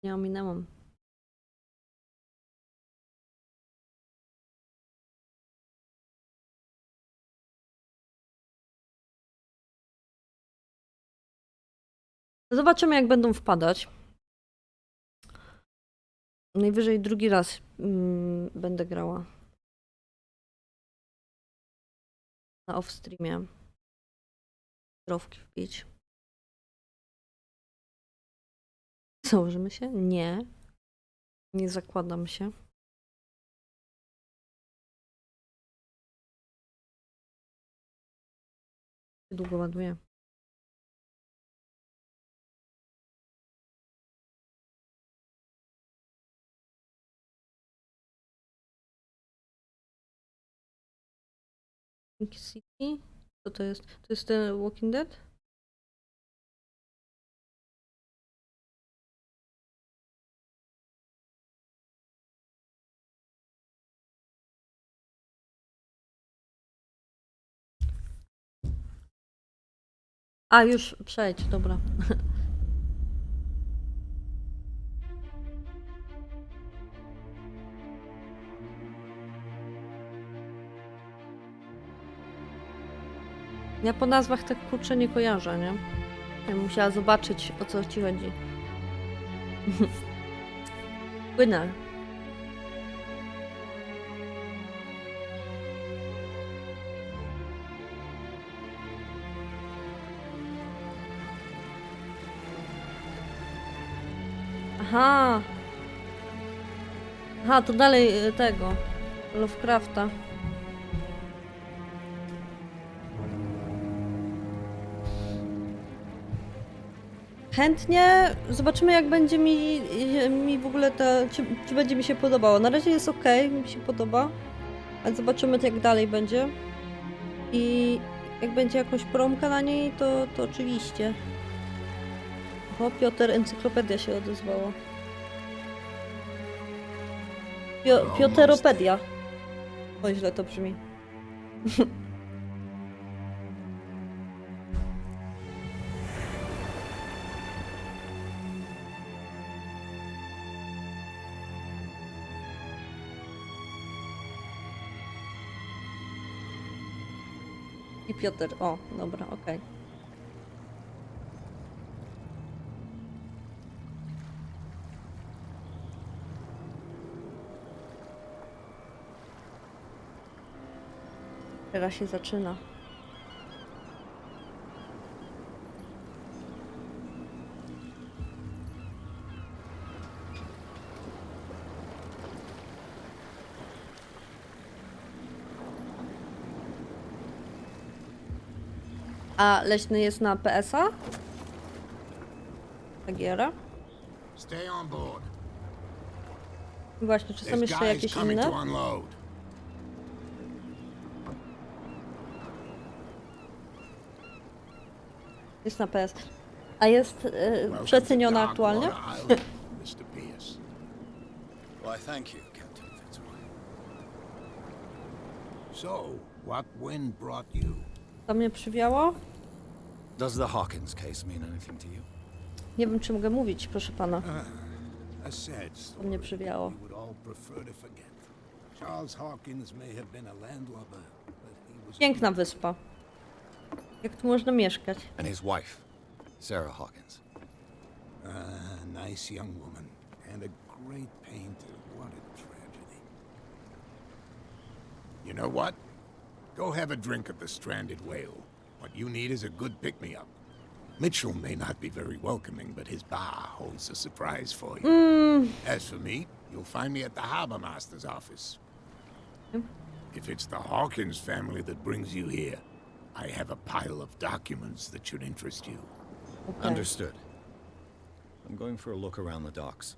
Nie ominęłam. Zobaczymy, jak będą wpadać. Najwyżej drugi raz będę grała. Na off-streamie. Zdrowki wbić. Założymy się? Nie. Nie zakładam się. Długo ładuję. City? Co to jest? To jest ten Walking Dead? A, już przejdź, dobra. Ja po nazwach tak kurczę nie kojarzę, nie? Ja musiała zobaczyć, o co ci chodzi. Płynę. Aha. Aha, to dalej tego. Lovecrafta. Chętnie zobaczymy, jak będzie mi w ogóle to, czy będzie mi się podobało. Na razie jest ok, mi się podoba, ale zobaczymy, jak dalej będzie. I jak będzie jakąś promka na niej, to oczywiście. O, Piotr, encyklopedia się odezwała. Pioteropedia. O, źle to brzmi. I Piotr, o, dobra, okej. Teraz się zaczyna. A leśny jest na PS-a? Ta giera? Stay on board. Właśnie, czy są There's jeszcze guys jakieś coming inne? to unload. Jest na PS. A jest Welcome to przeceniona aktualnie? Darkwater Island, Mr. Pierce. Why, thank you, Captain Fitzroy. So, what wind brought you? To mnie przywiało? Does the Hawkins case mean anything to you? Nie wiem, czy mogę mówić, proszę pana. A sad To story mnie przywiało. we would all prefer to forget. Charles Hawkins may have been a landlubber, but he was Piękna wyspa. Jak tu można mieszkać? And his wife, Sarah Hawkins. a nice young woman and a great painter. What a tragedy. You know what? Go have a drink at the Stranded Whale. What you need is a good pick-me-up. Mitchell may not be very welcoming, but his bar holds a surprise for you. As for me, you'll find me at the harbor master's office. If it's the Hawkins family that brings you here, I have a pile of documents that should interest you. Okay. Understood. I'm going for a look around the docks.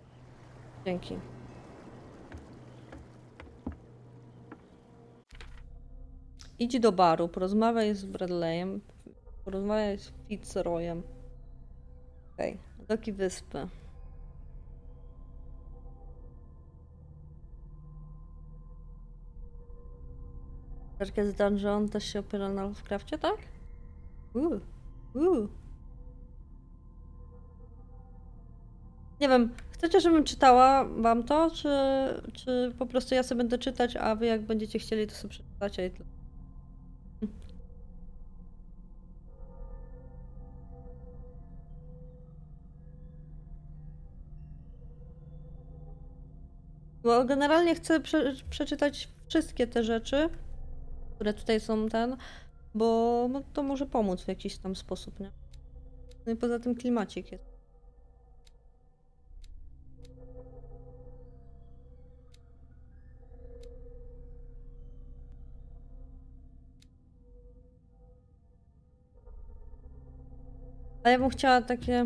Dzięki. Idź do baru, porozmawiaj z Bradleyem, porozmawiaj z Fitzroyem. Okej, doki wyspy. Darkest Dungeon też się opiera na Lovecrafcie, tak? Nie wiem, Chcecie, żebym czytała wam to, czy po prostu ja sobie będę czytać, a wy jak będziecie chcieli, to sobie przeczytacie i tyle. Bo generalnie chcę przeczytać wszystkie te rzeczy, które tutaj są bo no, to może pomóc w jakiś tam sposób, nie? No i poza tym klimacik jest. A ja bym chciała takie...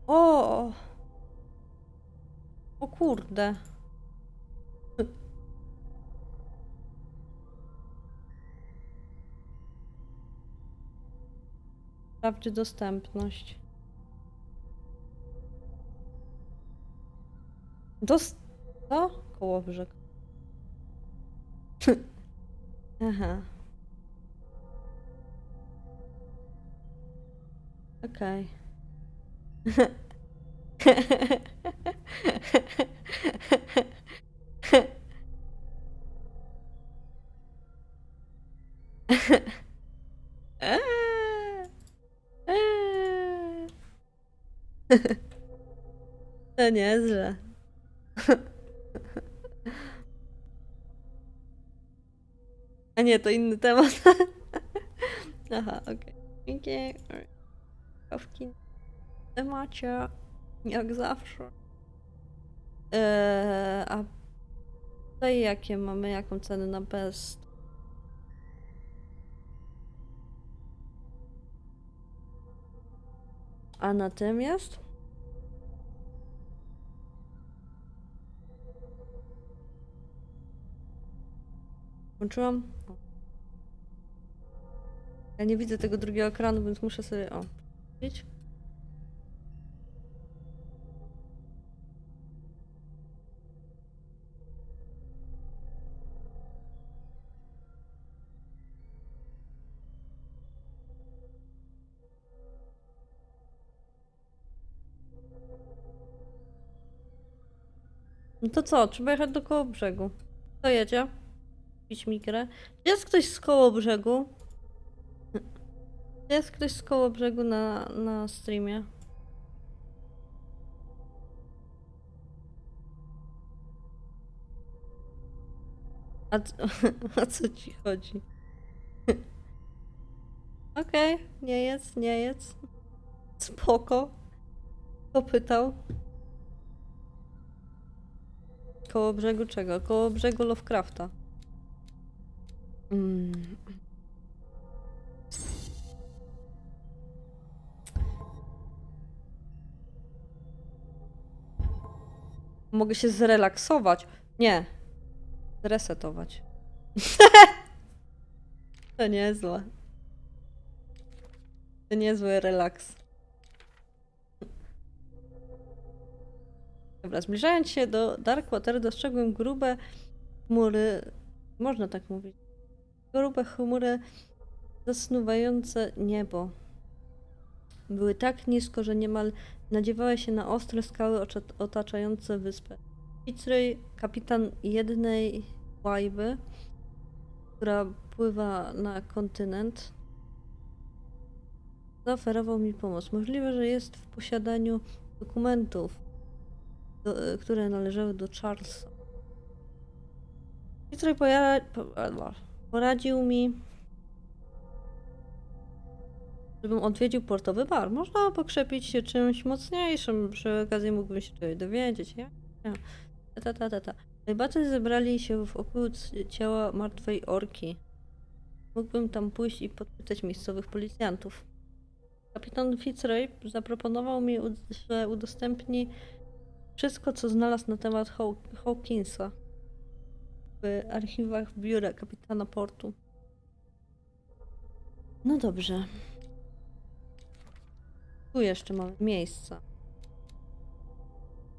O! O kurde. Sprawdź dostępność. Co? Kołobrzeg. Aha. Okej. To niezłe. A nie, to inny temat. Aha, okej. Dzięki. Kawki. Temacie. Jak zawsze. A tutaj jakie mamy? Jaką cenę na best? A na tym jest? Włączyłam? O. Ja nie widzę tego drugiego ekranu, więc muszę sobie... O. Widzieć? No to co? Trzeba jechać do koło brzegu. Kto jedzie? Pić mi grę. Czy jest ktoś z koło brzegu? Czy jest ktoś z koło brzegu na streamie? A co ci chodzi? Okej, nie jest, nie jest. Spoko. Kto pytał? Koło brzegu czego? Koło brzegu Lovecrafta. Mogę się zrelaksować. Nie. Zresetować. To niezłe. To niezły relaks. Dobra, zbliżając się do Dark Water, dostrzegłem grube chmury. Można tak mówić. Grube chmury zasnuwające niebo. Były tak nisko, że niemal nadziewały się na ostre skały otaczające wyspę. Fitzroy, kapitan jednej łajby, która pływa na kontynent, zaoferował mi pomoc. Możliwe, że jest w posiadaniu dokumentów, które należały do Charlesa. Fitzroy poradził mi, żebym odwiedził portowy bar. Można pokrzepić się czymś mocniejszym. Przy okazji mógłbym się czegoś dowiedzieć. Najbardziej zebrali się wokół ciała martwej orki. Mógłbym tam pójść i podpytać miejscowych policjantów. Kapitan Fitzroy zaproponował mi, że udostępni wszystko, co znalazł na temat Hawkinsa w archiwach biura kapitana portu. No dobrze. Tu jeszcze mamy miejsca.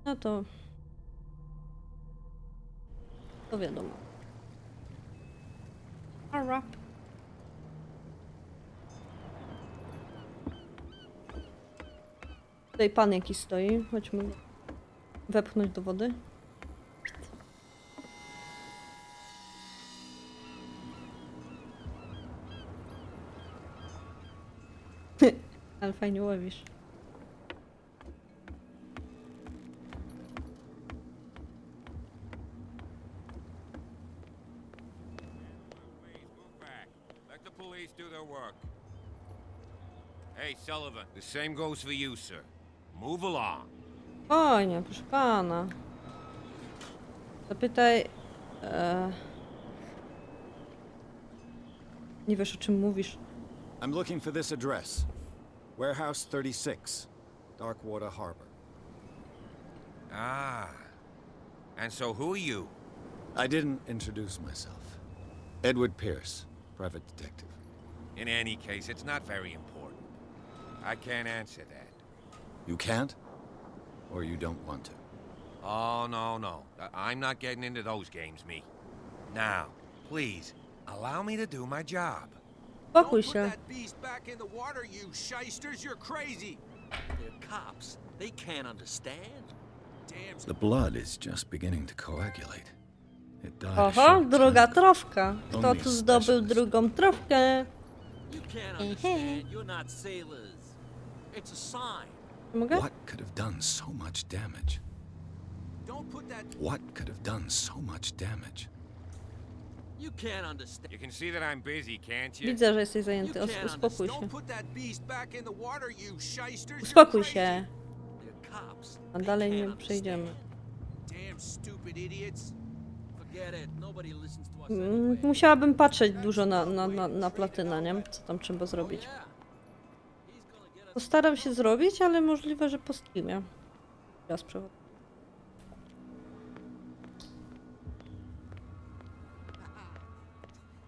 No to... To wiadomo. Ara. Tutaj pan jakiś stoi. Chodźmy wepchnąć do wody. Ale fajnie łowisz. Let the police do their work. Hey, Sullivan, the same goes for you, sir. Move along. Fajnie, proszę pana. Zapytaj... Nie wiesz, o czym mówisz. I'm looking for this address. Warehouse 36, Darkwater Harbor. Ah. And so who are you? I didn't introduce myself. Edward Pierce, private detective. In any case, it's not very important. I can't answer that. You can't? Or you don't want to? Oh, no. I'm not getting into those games, me. Now, please, allow me to do my job. Spokój Don't put się. that beast back in the water, you shysters! You're crazy! They're cops. They can't understand. Damn. The blood is just beginning to coagulate. It died a Oho, short druga time. trofka. Kto Only a tu zdobył specialist. drugą trofkę? You can't understand. You're not sailors. It's a sign. Mogę? What could have done so much damage? Don't put that. What could have done so much damage? You can't understand. You can see that I'm busy, can't you? Widzę, że jesteś You zajęty. can't Uspokój się. Don't put that beast back in the water, you shysters! You're Uspokój crazy. się. They're cops. A They dalej can't nie understand. przejdziemy. Damn stupid idiots! Forget it. Nobody listens to us Mm, anyway. Musiałabym patrzeć dużo na platynę, nie? Co tam trzeba zrobić. Yeah. He's gonna get us. Postaram się zrobić, ale możliwe, że po streamie. Raz przewod.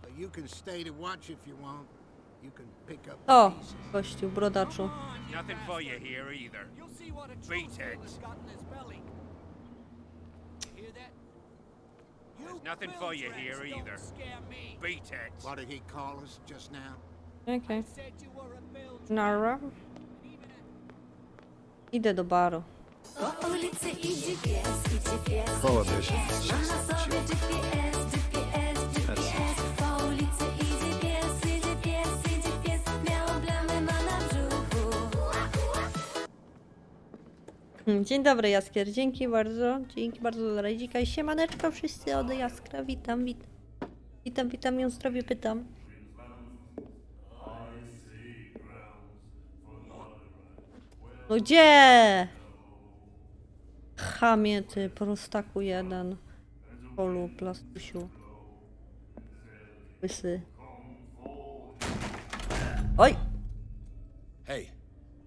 But you can stay to watch if you want. You can pick up O, pieces. gościu, brodaczu. Nothing for you here either. You'll see what a Beat true it. sailor's got in his belly. You hear that? There's nothing for you here either. Don't scare me. Beat it. What did he call us just now? Okej. Said you were a Belgian. Nara. Idę do baru. Po ulicy idzie pies, Prohibition is ma just na a sobie joke. GPS. Po ulicy idzie pies, białą plamę ma na brzuchu. Dzień dobry, Jaskier. Dzięki bardzo. Dzięki bardzo za rajdzika i siemaneczko wszyscy od Jaskra. Witam. Witam ją zdrowie pytam. No gdzie? Chamie ty, prostaku jeden. Polu, plastusiu. Łysy. Oj! Hey,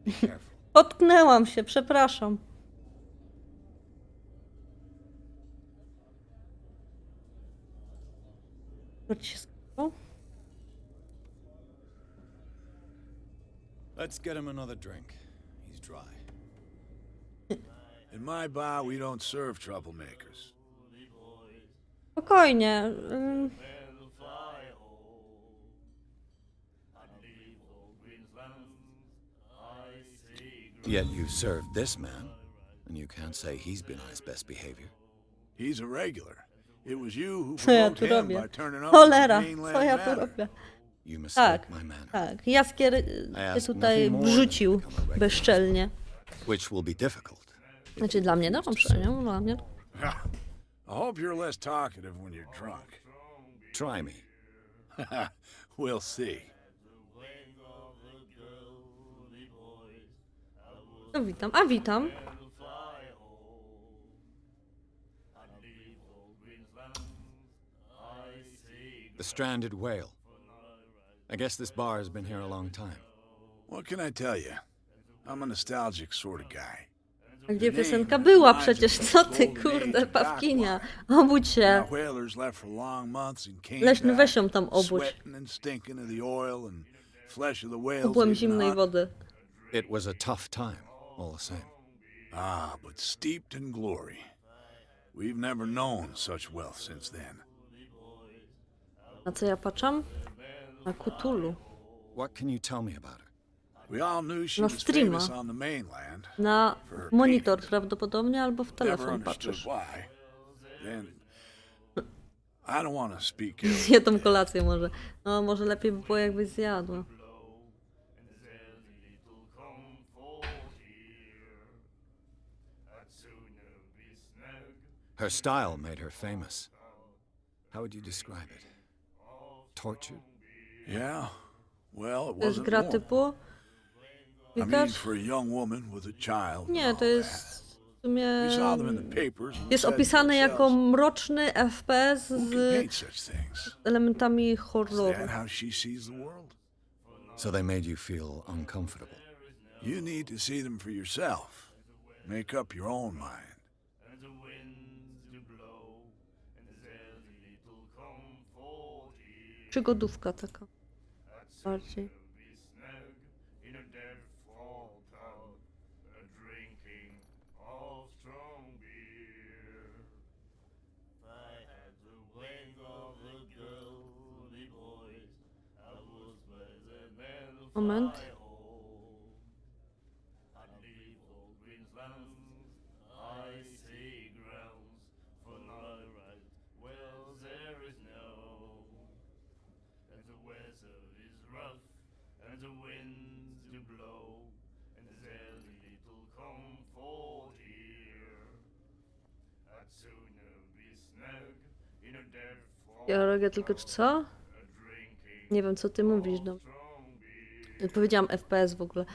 be careful. Potknęłam się, przepraszam. Co ci się stało? Let's get him another drink. He's dry. In my bar, we don't serve troublemakers. Spokojnie. Yet you served this man, and you can't say he's been on his best behavior. He's a regular. It was you who Co ja provoked tu him robię? by turning up at the Cholera, mainland co ja tu manor. robię? You mistake Tak, my manner, tak. Jaskier I się ask tutaj nothing more wrzucił than to become a regular. bezczelnie. which will be difficult. Znaczy dla mnie dobrze, nie? Dla mnie. I hope you're less talkative when you're drunk. Try me. We'll see. No witam, a witam. The stranded whale. I guess this bar has been here a long time. What can I tell you? I'm a nostalgic sort of guy. A gdzie piosenka była przecież? Co ty, kurde, Pawkinia? Obudź się. Our whalers left for long months and came Leśny, back, weź ją tam obudź. sweating and stinking of the oil and flesh of the whales. Obłem even zimnej hot. wody. It was a tough time, all the same. Ah, but steeped in glory. We've never known such wealth since then. Na co ja patrzam? Na Cthulhu. What can you tell me about her? We all knew she Na was streama. famous on the mainland. Na monitor prawdopodobnie albo w Never telefon understood patrzysz. why. Then I don't want to speak ill. Zje tą kolację może. No może lepiej by było jakbyś zjadła. Her style made her famous. How would you describe it? Tortured? Yeah. Well, it To jest wasn't gra more. typu? I mean, Klikasz? for a young woman with a child. and Nie, all to that. jest w sumie... We saw them in the papers. and we Jest said to opisany jako ourselves, mroczny FPS who can z paint such things? elementami Is horroru. that how she sees the world? So they made you feel uncomfortable. You need to see them for yourself. Make up your own mind. Przygodówka taka. Bardziej. Moment. Ja robię tylko co? Nie wiem co ty mówisz, no. Ja powiedziałam FPS w ogóle.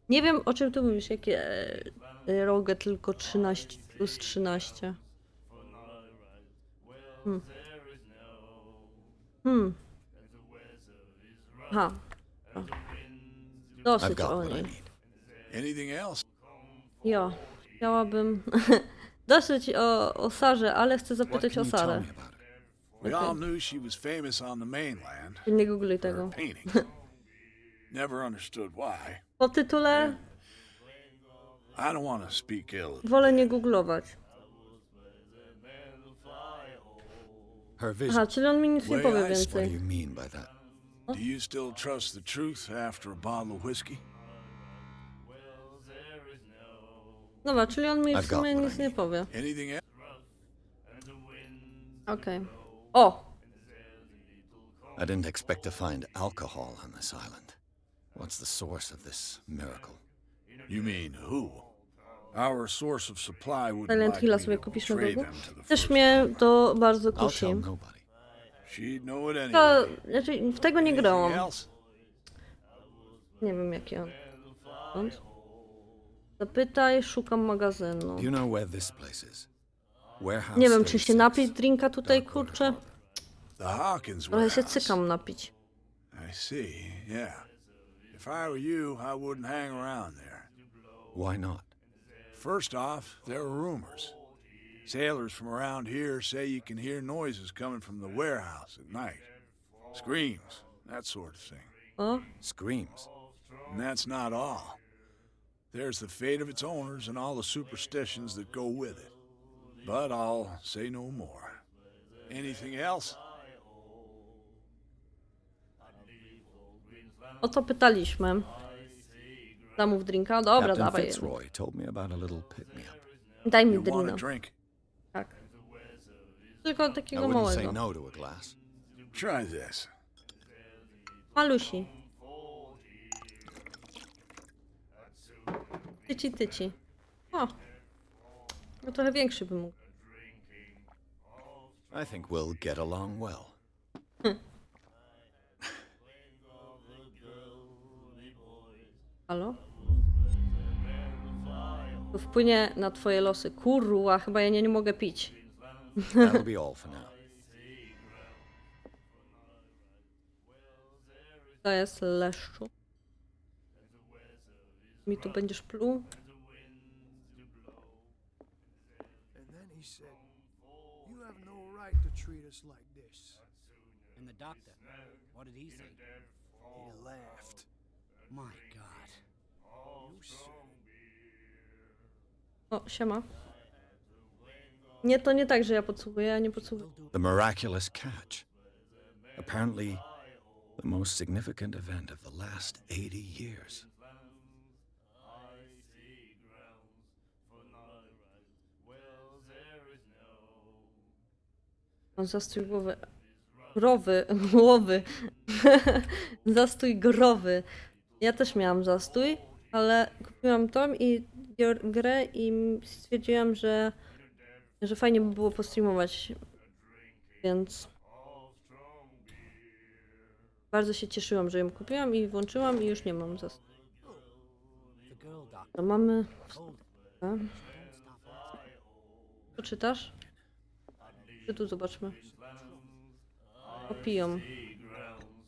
Nie wiem o czym ty mówisz, jakie rogę tylko 13 plus 13. Ha. O. I've Dosyć got o what I niej. need. Anything else? Jo, chciałabym dosyć o Sarze, ale chcę What zapytać can o you tell Sarę. me about it? We all knew she was famous on the mainland Nie googluj for her tego. paintings. Never understood why. Po tytule I don't want to speak ill. wolę nie googlować. Her vision. Aha, czyli on mi nic nie powie What do więcej. you mean by that? Do you still trust the truth after a bottle of whiskey? Dobra, czyli on mi w I've got sumie what I nic nie need. powie. Anything else? Okej. O! I didn't expect to find alcohol on this island. What's the source of this miracle? You mean who? Our source of supply would Silent like Hilla me sobie to kupisz betray nowego? them to the Też first. mnie to bardzo I'll kusi. tell nobody. She'd know it To, anyway. znaczy, w tego nie Anything grałam. else? Nie wiem jaki on. Stąd. Zapytaj, szukam magazynu. Do you know where this place is? Warehouse Nie wiem, czy się 36. napić drinka tutaj, kurczę. The Hawkins Trochę się warehouse. cykam napić. I see, yeah. If I were you, I wouldn't hang around there. Why not? First off, there are rumors. Sailors from around here say you can hear noises coming from the warehouse at night. Screams, that sort of thing. O, Screams. And that's not all. There's the fate of its owners and all the superstitions that go with it. But I'll say no more. Anything else? o co pytaliśmy? Zamów drinka? Dobra, Captain dawaj. Fitzroy told me about a little pick-me-up. Daj mi You want a drina. drink? Tak. Tylko I takiego wouldn't say małego. no to a glass. Try this. Malusi. Tyci, tyci. O. No trochę większy by mógł. I think we'll get along well. Halo? To wpłynie na twoje losy. Kurwa, chyba ja nie mogę pić. That'll be all for now. To jest leszczu. Mi tu będziesz pluł? And then he said, "You have no right to treat us like this." And the doctor, what did he say? He laughed. My God. You said it. O, siema. Nie, to nie tak, że ja podsłuchuję, ja nie podsłuchuję. The miraculous catch. Apparently, the most significant event of the last 80 years. O, zastój głowy. Głowy. Zastój growy. Ja też miałam zastój, ale kupiłam tą i grę i stwierdziłam, że fajnie by było postreamować, więc bardzo się cieszyłam, że ją kupiłam i włączyłam i już nie mam zastój. To mamy... Co czytasz? Czy tu zobaczmy. Opium.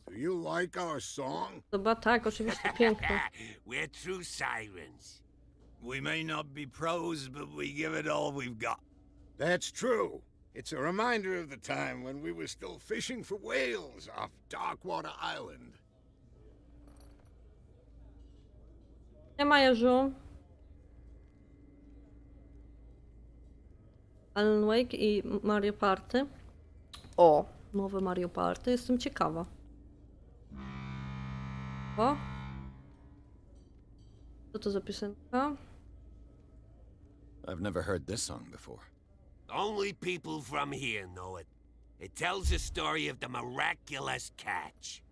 Do you like our song? Chyba tak, oczywiście piękne. We're true sirens. We may not be pros, but we give it all we've got. That's true. It's a reminder of the time when we were still fishing for whales off Darkwater Island. Nie ma Jeżu. Alan Wake i Mario Party. O, nowe Mario Party. Jestem ciekawa. O. Co to za piosenka? I've never heard this song before. Only people from here know it. It tells the story of the miraculous catch.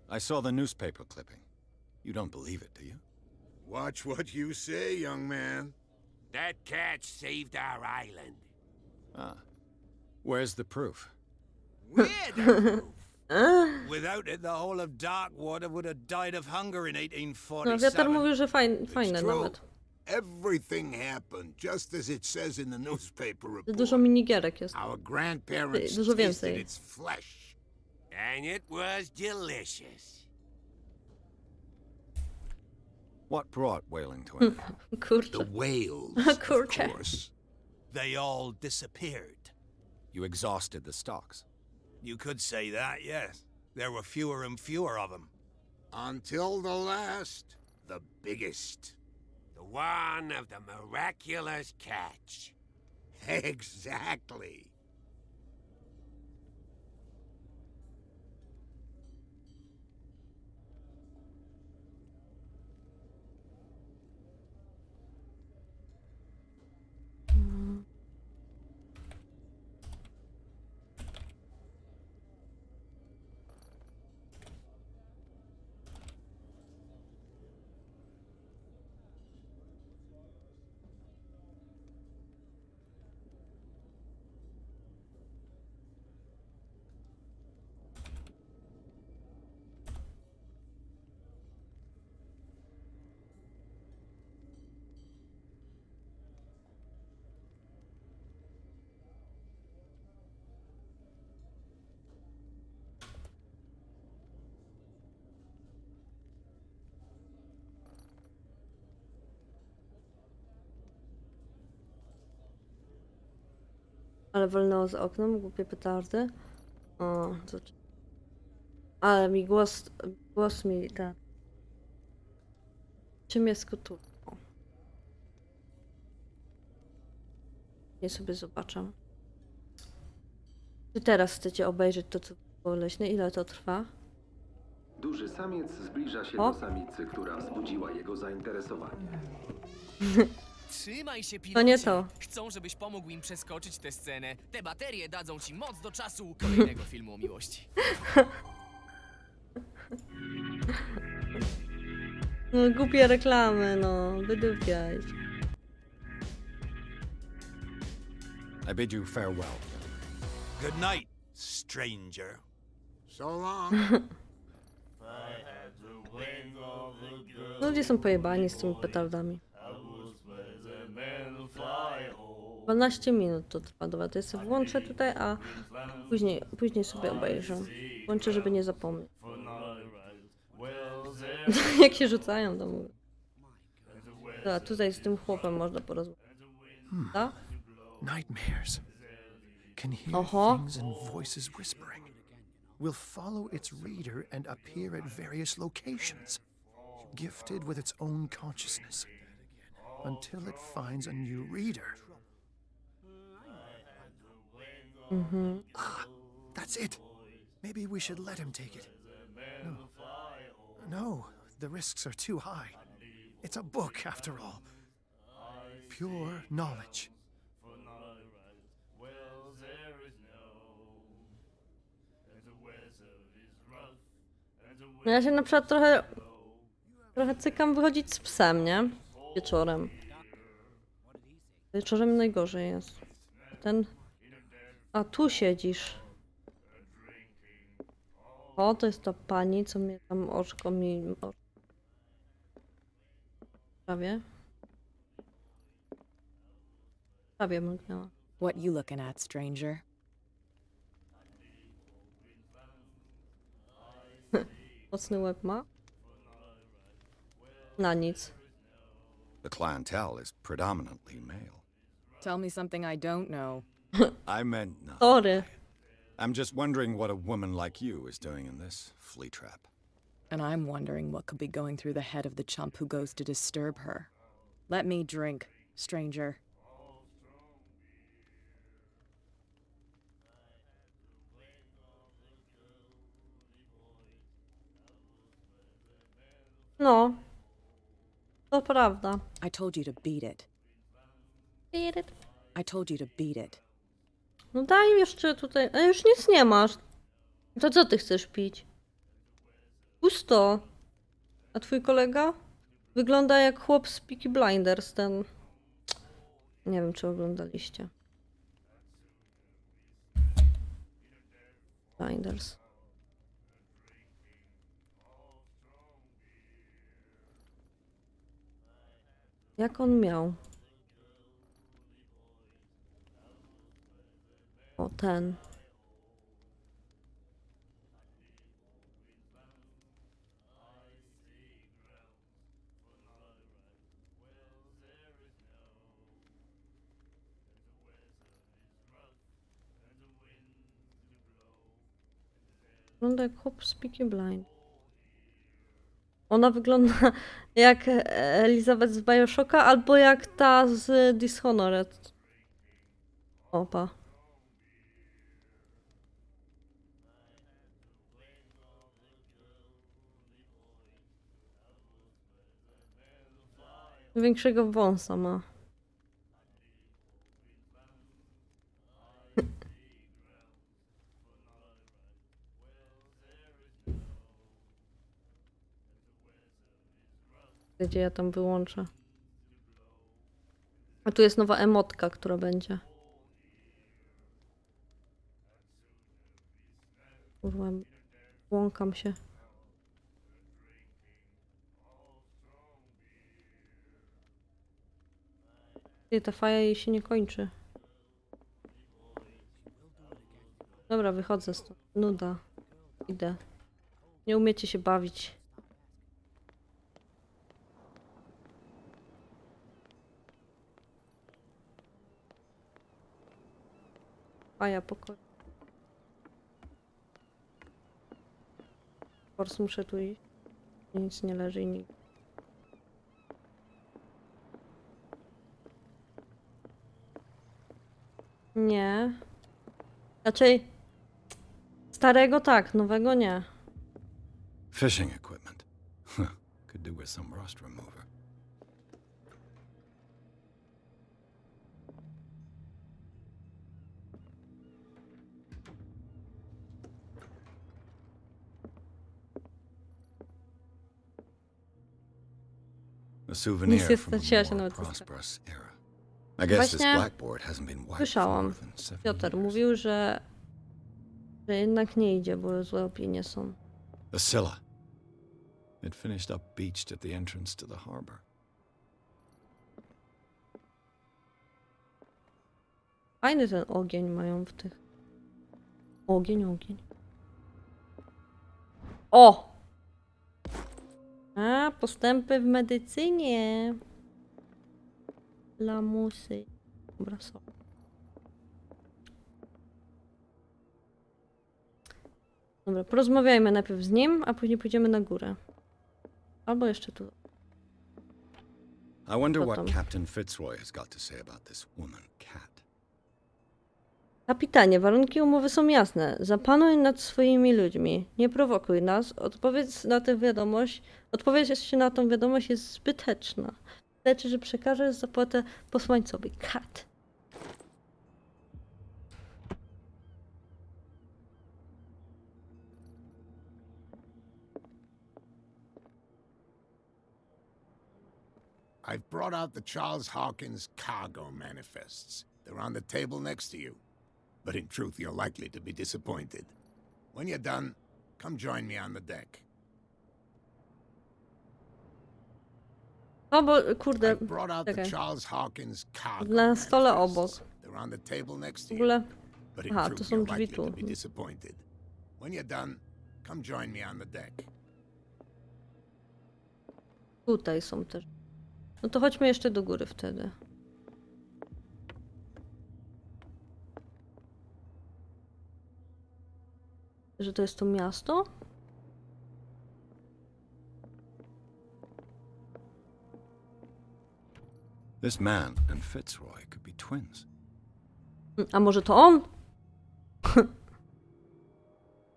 I saw the newspaper clipping. You don't believe it, do you? Watch what you say, young man. That catch saved our island. Ah. Where's the proof? We're the proof. Without it, the whole of Darkwater would have died of hunger in No, 1847. wiatr mówił, że fajne It's true. nawet. Everything happened just as it says in the newspaper report. Dużo minigierek jest. Our grandparents Dużo tasted więcej. its flesh. And it was delicious. What brought whaling to an end? Kurczę. The whales, of Kurczę. course. They all disappeared. You exhausted the stocks. You could say that, yes. There were fewer and fewer of them. Until the last, the biggest. The one of the miraculous catch. Exactly. Ale walnęło z oknem, głupie petardy. O, co... Ale mi głos mi ten... Czym jest Cthulhu? Nie sobie zobaczę. Czy teraz chcecie obejrzeć to, co było leśne? Ile to trwa? Duży samiec zbliża się O. do samicy, która wzbudziła jego zainteresowanie. Trzymaj się, To pilocie. nie to. Chcą, żebyś pomógł im przeskoczyć tę scenę. Te baterie dadzą ci moc do czasu kolejnego filmu o miłości. No głupie reklamy, no. Wydupiaj. I bid you farewell. Good night, stranger. So long. Ludzie są pojebani z tymi petardami. 12 minut to trwa, dobra, to ja sobie włączę tutaj, a później sobie obejrzę. Włączę, żeby nie zapomnieć. Jak się rzucają do mnie. Dobra, tutaj z tym chłopem można porozmawiać. Tak? Nightmares. Can hear Oho. things and voices whispering. Will follow its reader and appear at various locations, gifted with its own consciousness, until it finds a new reader. Ah, that's it. Maybe we should let him take it. No. No, the risks are too high. It's a book, after all. Pure knowledge. No ja się na przykład trochę cykam wychodzić z psem, nie? Wieczorem. Wieczorem najgorzej jest. A tu siedzisz. O, to jest ta pani, co mnie tam oczko mi... Prawie mrugnęła. What you looking at, stranger? Mocny łeb ma? Na nic. The clientele is predominantly male. Tell me something I don't know. I meant nothing. Sorry. I'm just wondering what a woman like you is doing in this flea trap. And I'm wondering what could be going through the head of the chump who goes to disturb her. Let me drink, stranger. No. To prawda. I told you to beat it. Beat it. I told you to beat it. No daj jeszcze tutaj. A już nic nie masz. To co ty chcesz pić? Pusto. A twój kolega? Wygląda jak chłop z Peaky Blinders, ten... Nie wiem, czy oglądaliście. Blinders. Jak on miał? O, ten. Wygląda jak chłop z Peaky Blind. Ona wygląda jak Elizabeth z Bioshocka albo jak ta z Dishonored. Opa. Większego wąsa ma. Gdzie ja tam wyłączę? A tu jest nowa emotka, która będzie. Kurwa, błąkam się. Ta faja jej się nie kończy. Dobra, wychodzę stąd. Nuda. Idę. Nie umiecie się bawić. Faja pokoj. Force muszę tu iść. Nic nie leży i nic. Nie. Raczej starego tak, nowego nie. Fishing equipment. Could do with some rust remover. A souvenir from a more prosperous era. I guess this blackboard hasn't been wiped for more than 7 Piotr years. mówił, że jednak nie idzie, bo złe opinie są. The Scylla. It finished up beached at the entrance to the harbor. Fajny ten ogień mają w tych. Ogień, ogień. O! A, postępy w medycynie. Lamusy. Dobra, są. Dobra, porozmawiajmy najpierw z nim, a później pójdziemy na górę. Albo jeszcze tu. I wonder what Captain Fitzroy has got to say about this woman, Cat. Kapitanie, warunki umowy są jasne. Zapanuj nad swoimi ludźmi. Nie prowokuj nas. Odpowiedź na tą wiadomość jest zbyteczna. Wystarczy, że przekażesz zapłatę posłańcowi. Kat. I've brought out the Charles Hawkins cargo manifests. They're on the table next to you. But in truth, you're likely to be disappointed. When you're done, come join me on the deck. O, bo kurde, I've brought out the czekaj. Charles Hawkins cargo Na stole manifests. obok. They're on the table next W to you. ogóle... But in Aha, truth, to są you're drzwi likely tu. to be disappointed. When you're done, come join me on the deck. Tutaj są też. No to chodźmy jeszcze do góry wtedy. Że to jest to miasto? This man and Fitzroy could be twins. A może to on?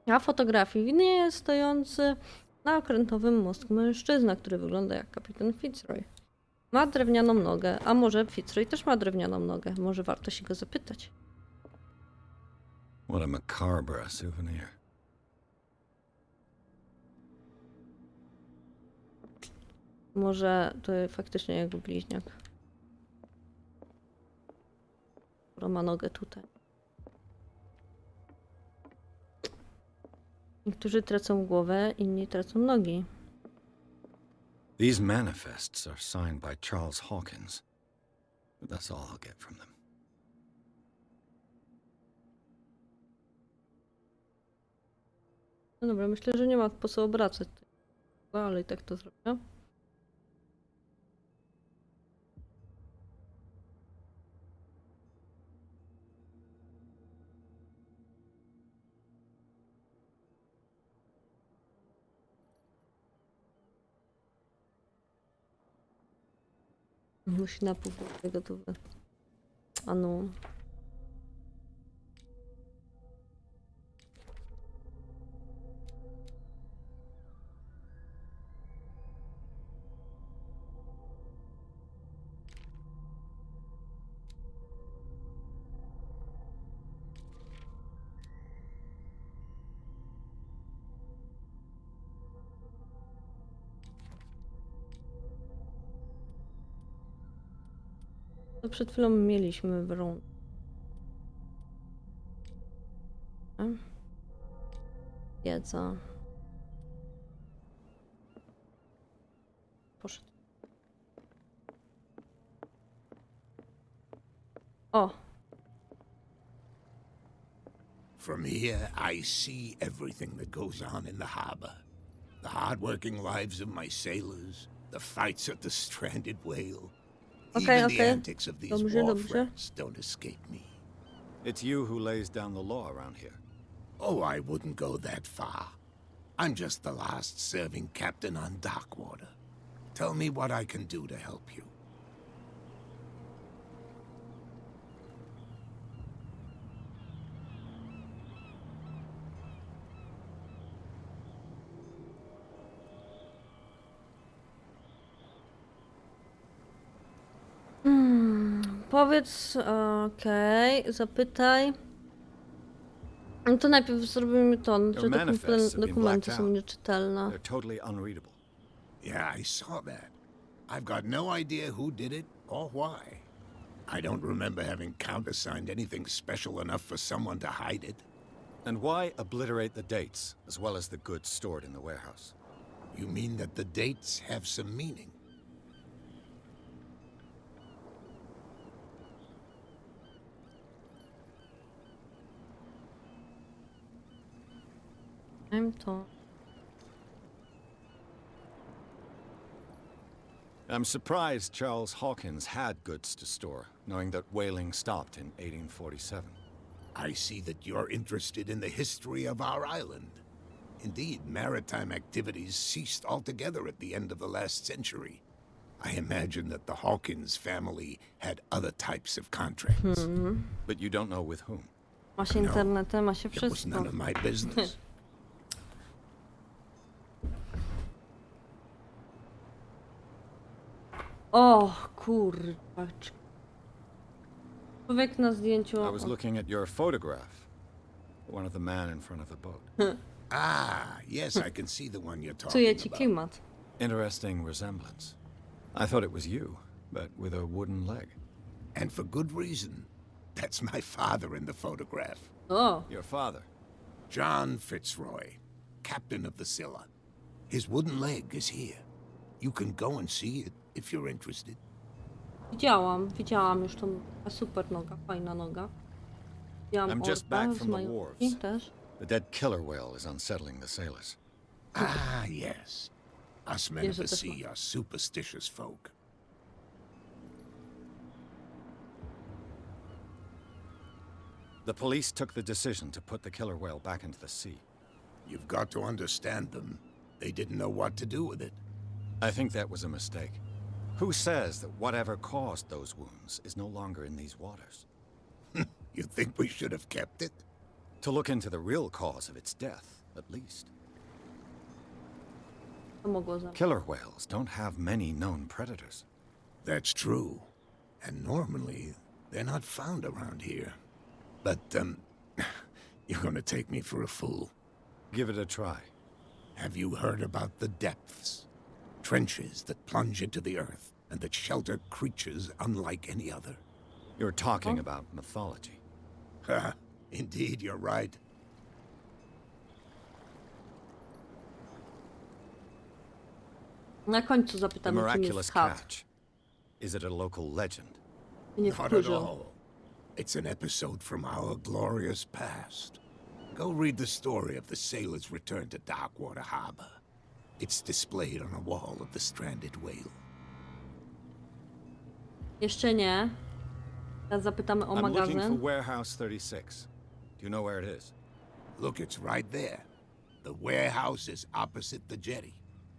Na fotografii widnieje stojący na okrętowym mostku mężczyzna, który wygląda jak kapitan Fitzroy. Ma drewnianą nogę, a może Fitzroy też ma drewnianą nogę. Może warto się go zapytać. What a macabre souvenir. Może to faktycznie jego bliźniak. Skoro ma nogę tutaj. Niektórzy tracą głowę, inni tracą nogi. These manifests are signed by Charles Hawkins. But that's all I'll get from them. No dobra, myślę, że nie ma po co obracać tego, ale i tak to zrobię. Musi na pół gotowe. A no. To przed chwilą mieliśmy wrą. Wiedza. Poszedł. O! From here, I see everything that goes on in the harbor. The hard-working lives of my sailors, the fights at the stranded whale. Even the antics of these war friends don't escape me. It's you who lays down the law around here. Oh, I wouldn't go that far. I'm just the last serving captain on Darkwater. Tell me what I can do to help you. Powiedz, okej, zapytaj. No to najpierw zrobimy to, że dokumenty są nieczytelne. They're totally unreadable. Yeah, I saw that. I've got no idea who did it or why. I don't remember having countersigned anything special enough for someone to hide it. And why obliterate the dates, as well as the goods stored in the warehouse? You mean that the dates have some meaning? I'm surprised Charles Hawkins had goods to store, knowing that whaling stopped in 1847. I see that you're interested in the history of our island. Indeed, maritime activities ceased altogether at the end of the last century. I imagine that the Hawkins family had other types of contracts. But you don't know with whom? Ma się internetem, ma się It was wszystko. none of my business. O, kurwa. Człowiek na zdjęciu. I was looking at your photograph. One of the man in front of the boat. Ah, yes, I can see the one you're Psuje talking ci about. klimat. Interesting resemblance. I thought it was you, but with a wooden leg. And for good reason. That's my father in the photograph. O, Your father. John Fitzroy, captain of the Scylla. His wooden leg is here. You can go and see it if you're interested. widziałam już tą super noga, fajna noga. Widziałam I'm just orka back z from the majówki wharves. też. The dead killer whale is unsettling the sailors. Ah, yes. Us men of the Bierze też sea are superstitious folk. The police took the decision to put the killer whale back into the sea. You've got to understand them. They didn't know what to do with it. I think that was a mistake. Who says that whatever caused those wounds is no longer in these waters? You think we should have kept it? To look into the real cause of its death, at least. To mogło za... Killer whales don't have many known predators. That's true. And normally, they're not found around here. But, you're gonna take me for a fool. Give it a try. Have you heard about the depths? Trenches that plunge into the earth and that shelter creatures unlike any other. You're talking about mythology. Ha! Indeed, you're right. Na końcu The zapytamy, czym jest miraculous chat. catch. Is it a local legend? Nie Not at wkurzą. all. It's an episode from our glorious past. Go read the story of the sailor's return to Darkwater Harbor. It's displayed on a wall of the stranded whale. Jeszcze nie. Teraz zapytamy o I'm looking for magazyn. Warehouse 36. Do you know where it is? Look, it's right there. The warehouse is opposite the jetty.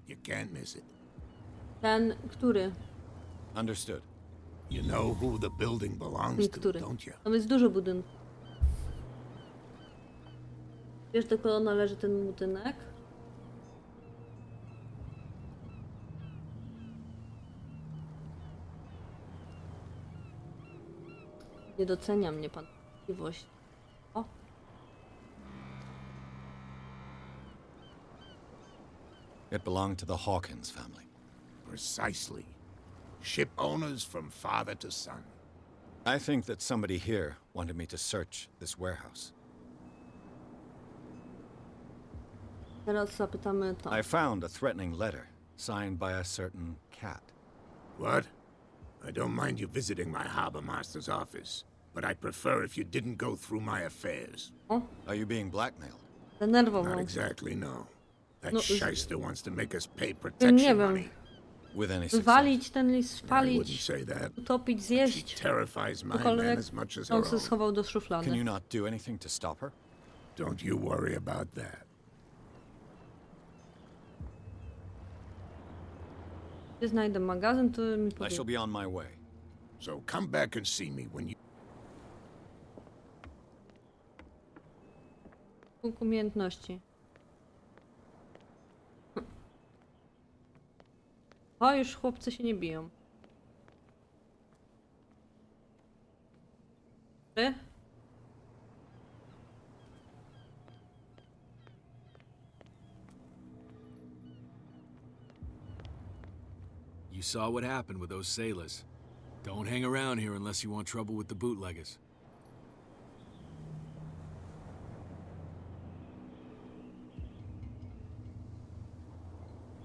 You can't miss it. Ten, który? Understood. You know who the building belongs Ten, to, który? don't you? Tam jest dużo budynków. Wiesz, do kogo należy ten budynek? Nie docenia mnie pan możliwości. O, It belonged to the Hawkins family. Precisely. Ship owners from father to son. I think that somebody here wanted me to search this warehouse. teraz zapytamy to. I found a threatening letter signed by a certain cat. What? I don't mind you visiting my harbor master's office, but I prefer if you didn't go through my affairs. O, Are you being blackmailed? denerwował. Not exactly, no. That No, shyster wants to make us pay Nie protection wiem. money. With any success? Wywalić ten list, I wouldn't spalić, say that. utopić, She zjeść. terrifies my men Cokolwiek as much as on her się own. schował do Can szuflady. you not do anything to stop her? Don't you worry about that. Gdzie znajdę magazyn, to mi I shall powie. be on my way. So come back and see me when you... Punkt umiejętności. O, już chłopcy się nie biją. Ty? You saw what happened with those sailors. Don't hang around here unless you want trouble with the bootleggers.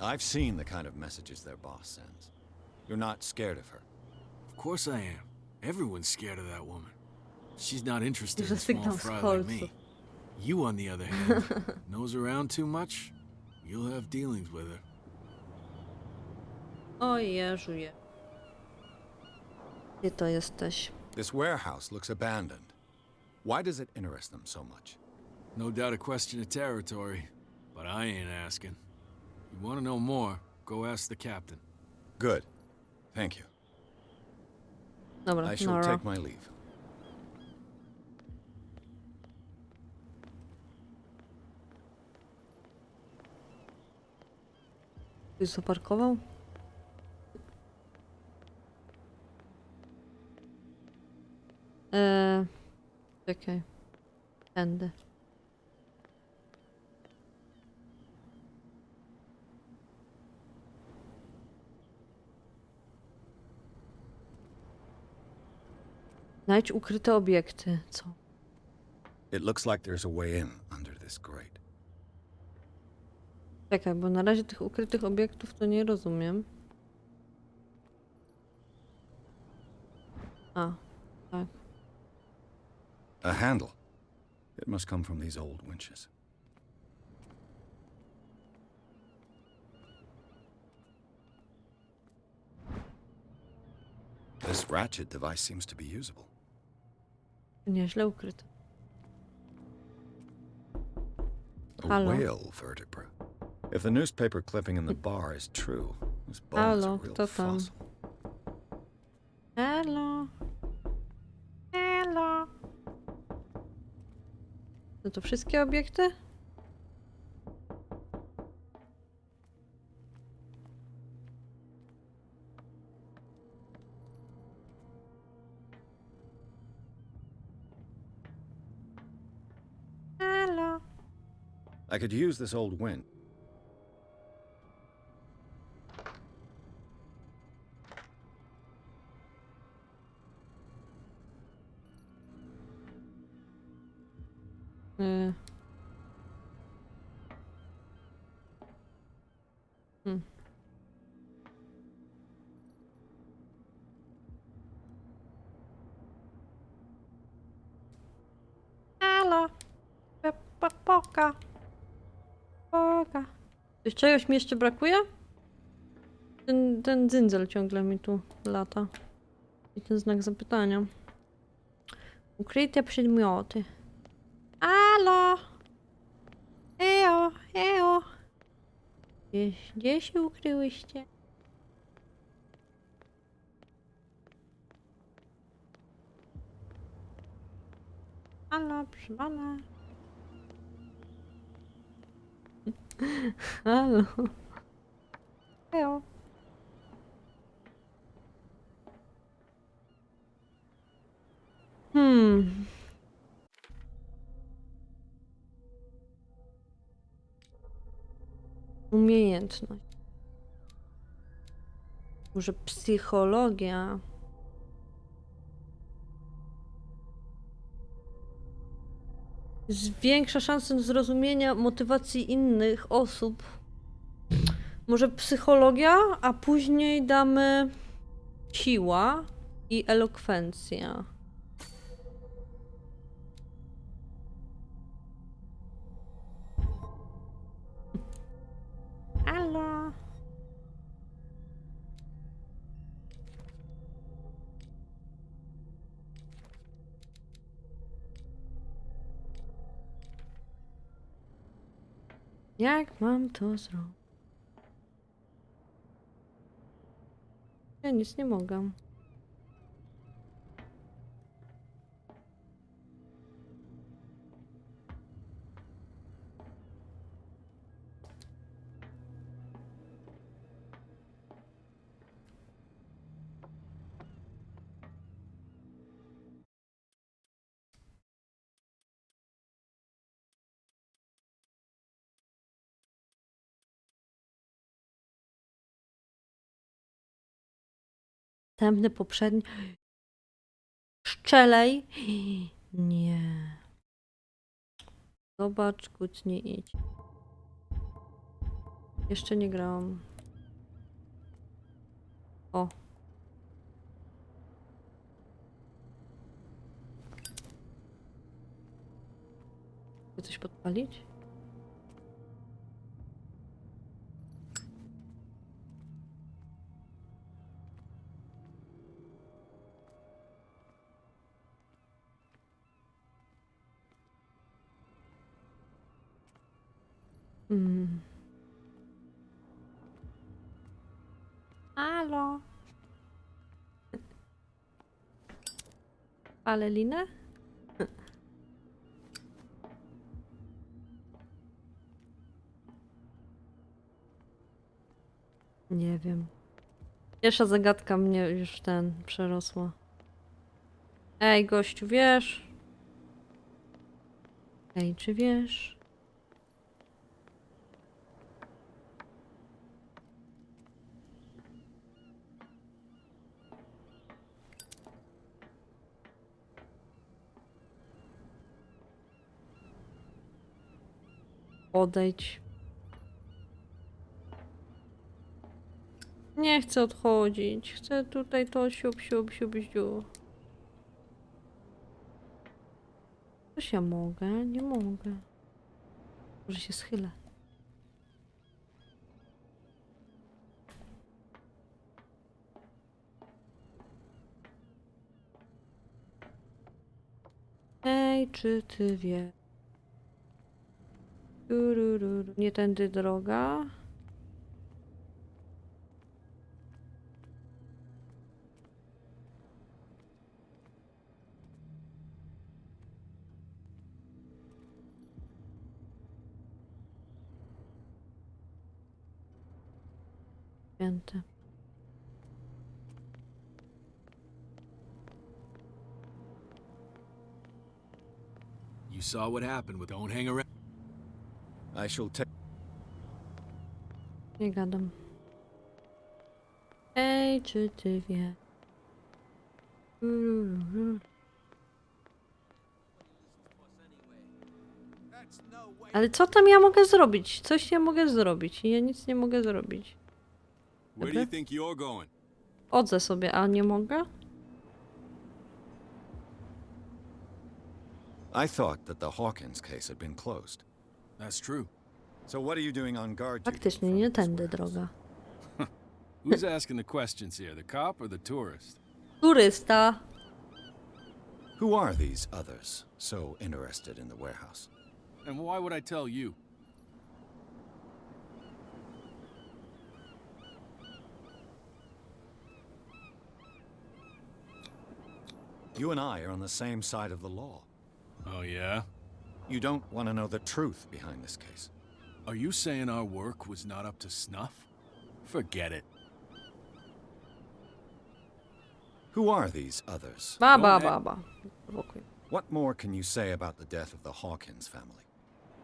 I've seen the kind of messages their boss sends. You're not scared of her. Of course I am. Everyone's scared of that woman. She's not interested in a Zasygnał small z fry like kolców. me. You, on the other hand, nose around too much, you'll have dealings with her. O Jezu je. Gdzie to jesteś? This warehouse looks abandoned. Why does it interest them so much? No doubt a question of territory, but I ain't asking. You want to know more, go ask the captain. Good. Thank you. Dobra, I shall Nora. take my leave. Ktoś zaparkował? Czekaj. Tędy. Znajdź ukryte obiekty. Co? It looks like there's a way in under this grate. Czekaj, bo na razie tych ukrytych obiektów to nie rozumiem. A, tak. A handle. It must come from these old winches. This ratchet device seems to be usable. Nieźle ukryte. A Halo. whale vertebra. If the newspaper clipping in the bar is true, this bone's Halo, a real kto tam? fossil. Hello. Hello. No to wszystkie obiekty? Hello. I could use this old winch. Hmm. Halo. Poka. Poka. Coś czegoś mi jeszcze brakuje? Ten dzyndzel ciągle mi tu lata. I ten znak zapytania. Ukryte przedmioty. Halo! Ejo, ejo! Gdzie się ukryłyście? Halo, przywala. Halo. Ejo. Umiejętność. Może psychologia. Zwiększa szansę zrozumienia motywacji innych osób. Może psychologia, a później damy siła i elokwencja. Halo. Jak mam to zrobić? Ja nic nie mogę. Następny, poprzedni. Szczelej. Nie. Zobacz, kucnij, idź. Jeszcze nie grałam. O. Chcę coś podpalić? Halo. Ale linę? Nie wiem. Pierwsza zagadka mnie już przerosła. Ej, gościu, wiesz? Ej, czy wiesz? Odejdź. Nie chcę odchodzić. Chcę tutaj to siup, siup, siup, siup. Coś ja mogę? Nie mogę. Może się schylę. Ej, czy ty wiesz? Nie tędy droga. Święty. You saw what happened with don't hang around. I shall take. Nie gadam. Ej, czy ty wiesz? Ale co tam ja mogę zrobić? Coś ja mogę zrobić. Ja nic nie mogę zrobić. Where do you think you're going? Chodzę sobie, a nie mogę? I thought that the Hawkins case had been closed. That's true. So what are you doing on guard duty? Faktycznie, nie tędy droga. Who's asking the questions here, the cop or the tourist? Turysta. Who are these others so interested in the warehouse? And why would I tell you? You and I are on the same side of the law. Oh, yeah? You don't want to know the truth behind this case. Are you saying our work was not up to snuff? Forget it. Who are these others? Baba. What more can you say about the death of the Hawkins family?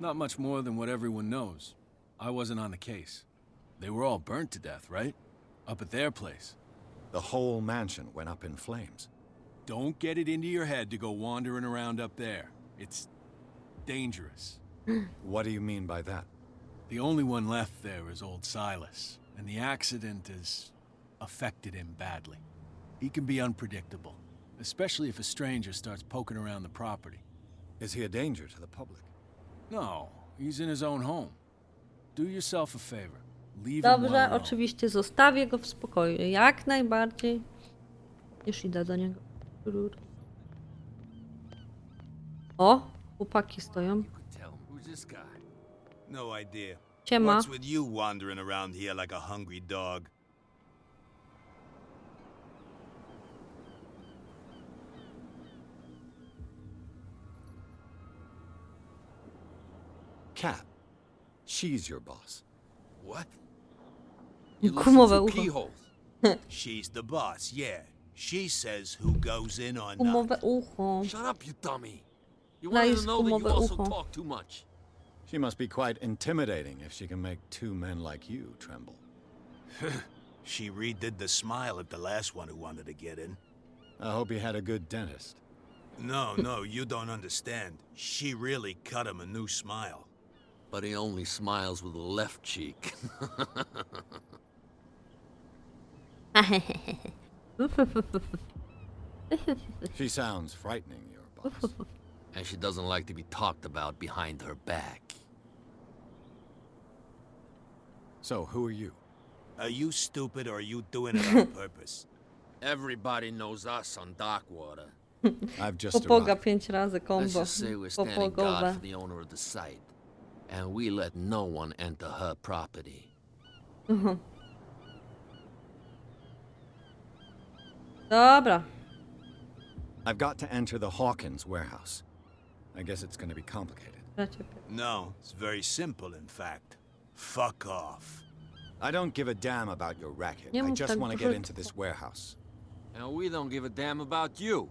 Not much more than what everyone knows. I wasn't on the case. They were all burnt to death, right? Up at their place. The whole mansion went up in flames. Don't get it into your head to go wandering around up there. It's dangerous. What do you mean by that? The only one left there is old Silas, and the accident has affected him badly. He can be unpredictable, especially if a stranger starts poking around the property. Is he a danger to the public? No, he's in his own home. Do yourself a favor. Leave him Dobrze, alone. oczywiście zostawię go w spokoju. Jak najbardziej. Już idę do niego. O, chłopaki stoją. Who's this guy? No idea. Siema. What's with you wandering around here like a hungry dog? Cat. She's your boss. What? Gumowe ucho. Keyholes. She's the boss, yeah. She says who goes in or not. Gumowe ucho. Shut up, you dummy. You Daj want to know that you gumowe also ucho. talk too much. She must be quite intimidating if she can make two men like you tremble. She redid the smile at the last one who wanted to get in. I hope he had a good dentist. No, you don't understand. She really cut him a new smile. But he only smiles with the left cheek. She sounds frightening, your boss. And she doesn't like to be talked about behind her back. So, who are you? Are you stupid or are you doing it on purpose? Everybody knows us on Darkwater. I've just Popoga arrived. 5 razy Let's combo. just say we're standing guard Popogowe. for the owner of the site. And we let no one enter her property. Dobra. I've got to enter the Hawkins warehouse. I guess it's going to be complicated. No, it's very simple, in fact. Fuck off. I don't give a damn about your racket. Nie I mów just tak want to get brzydko. into this warehouse. And we don't give a damn about you.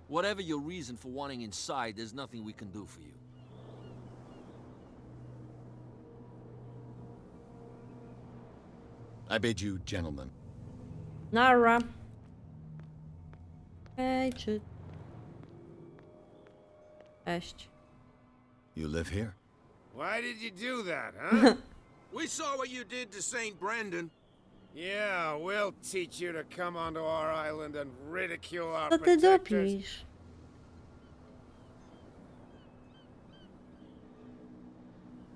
Whatever your reason for wanting inside, there's nothing we can do for you. I bid you, gentlemen. Nara. Hej, czy... Cześć. You live here? Why did you do that, huh? We saw what you did to St. Brendan. Yeah, we'll teach you to come onto our island and ridicule our Co ty protectors. robisz?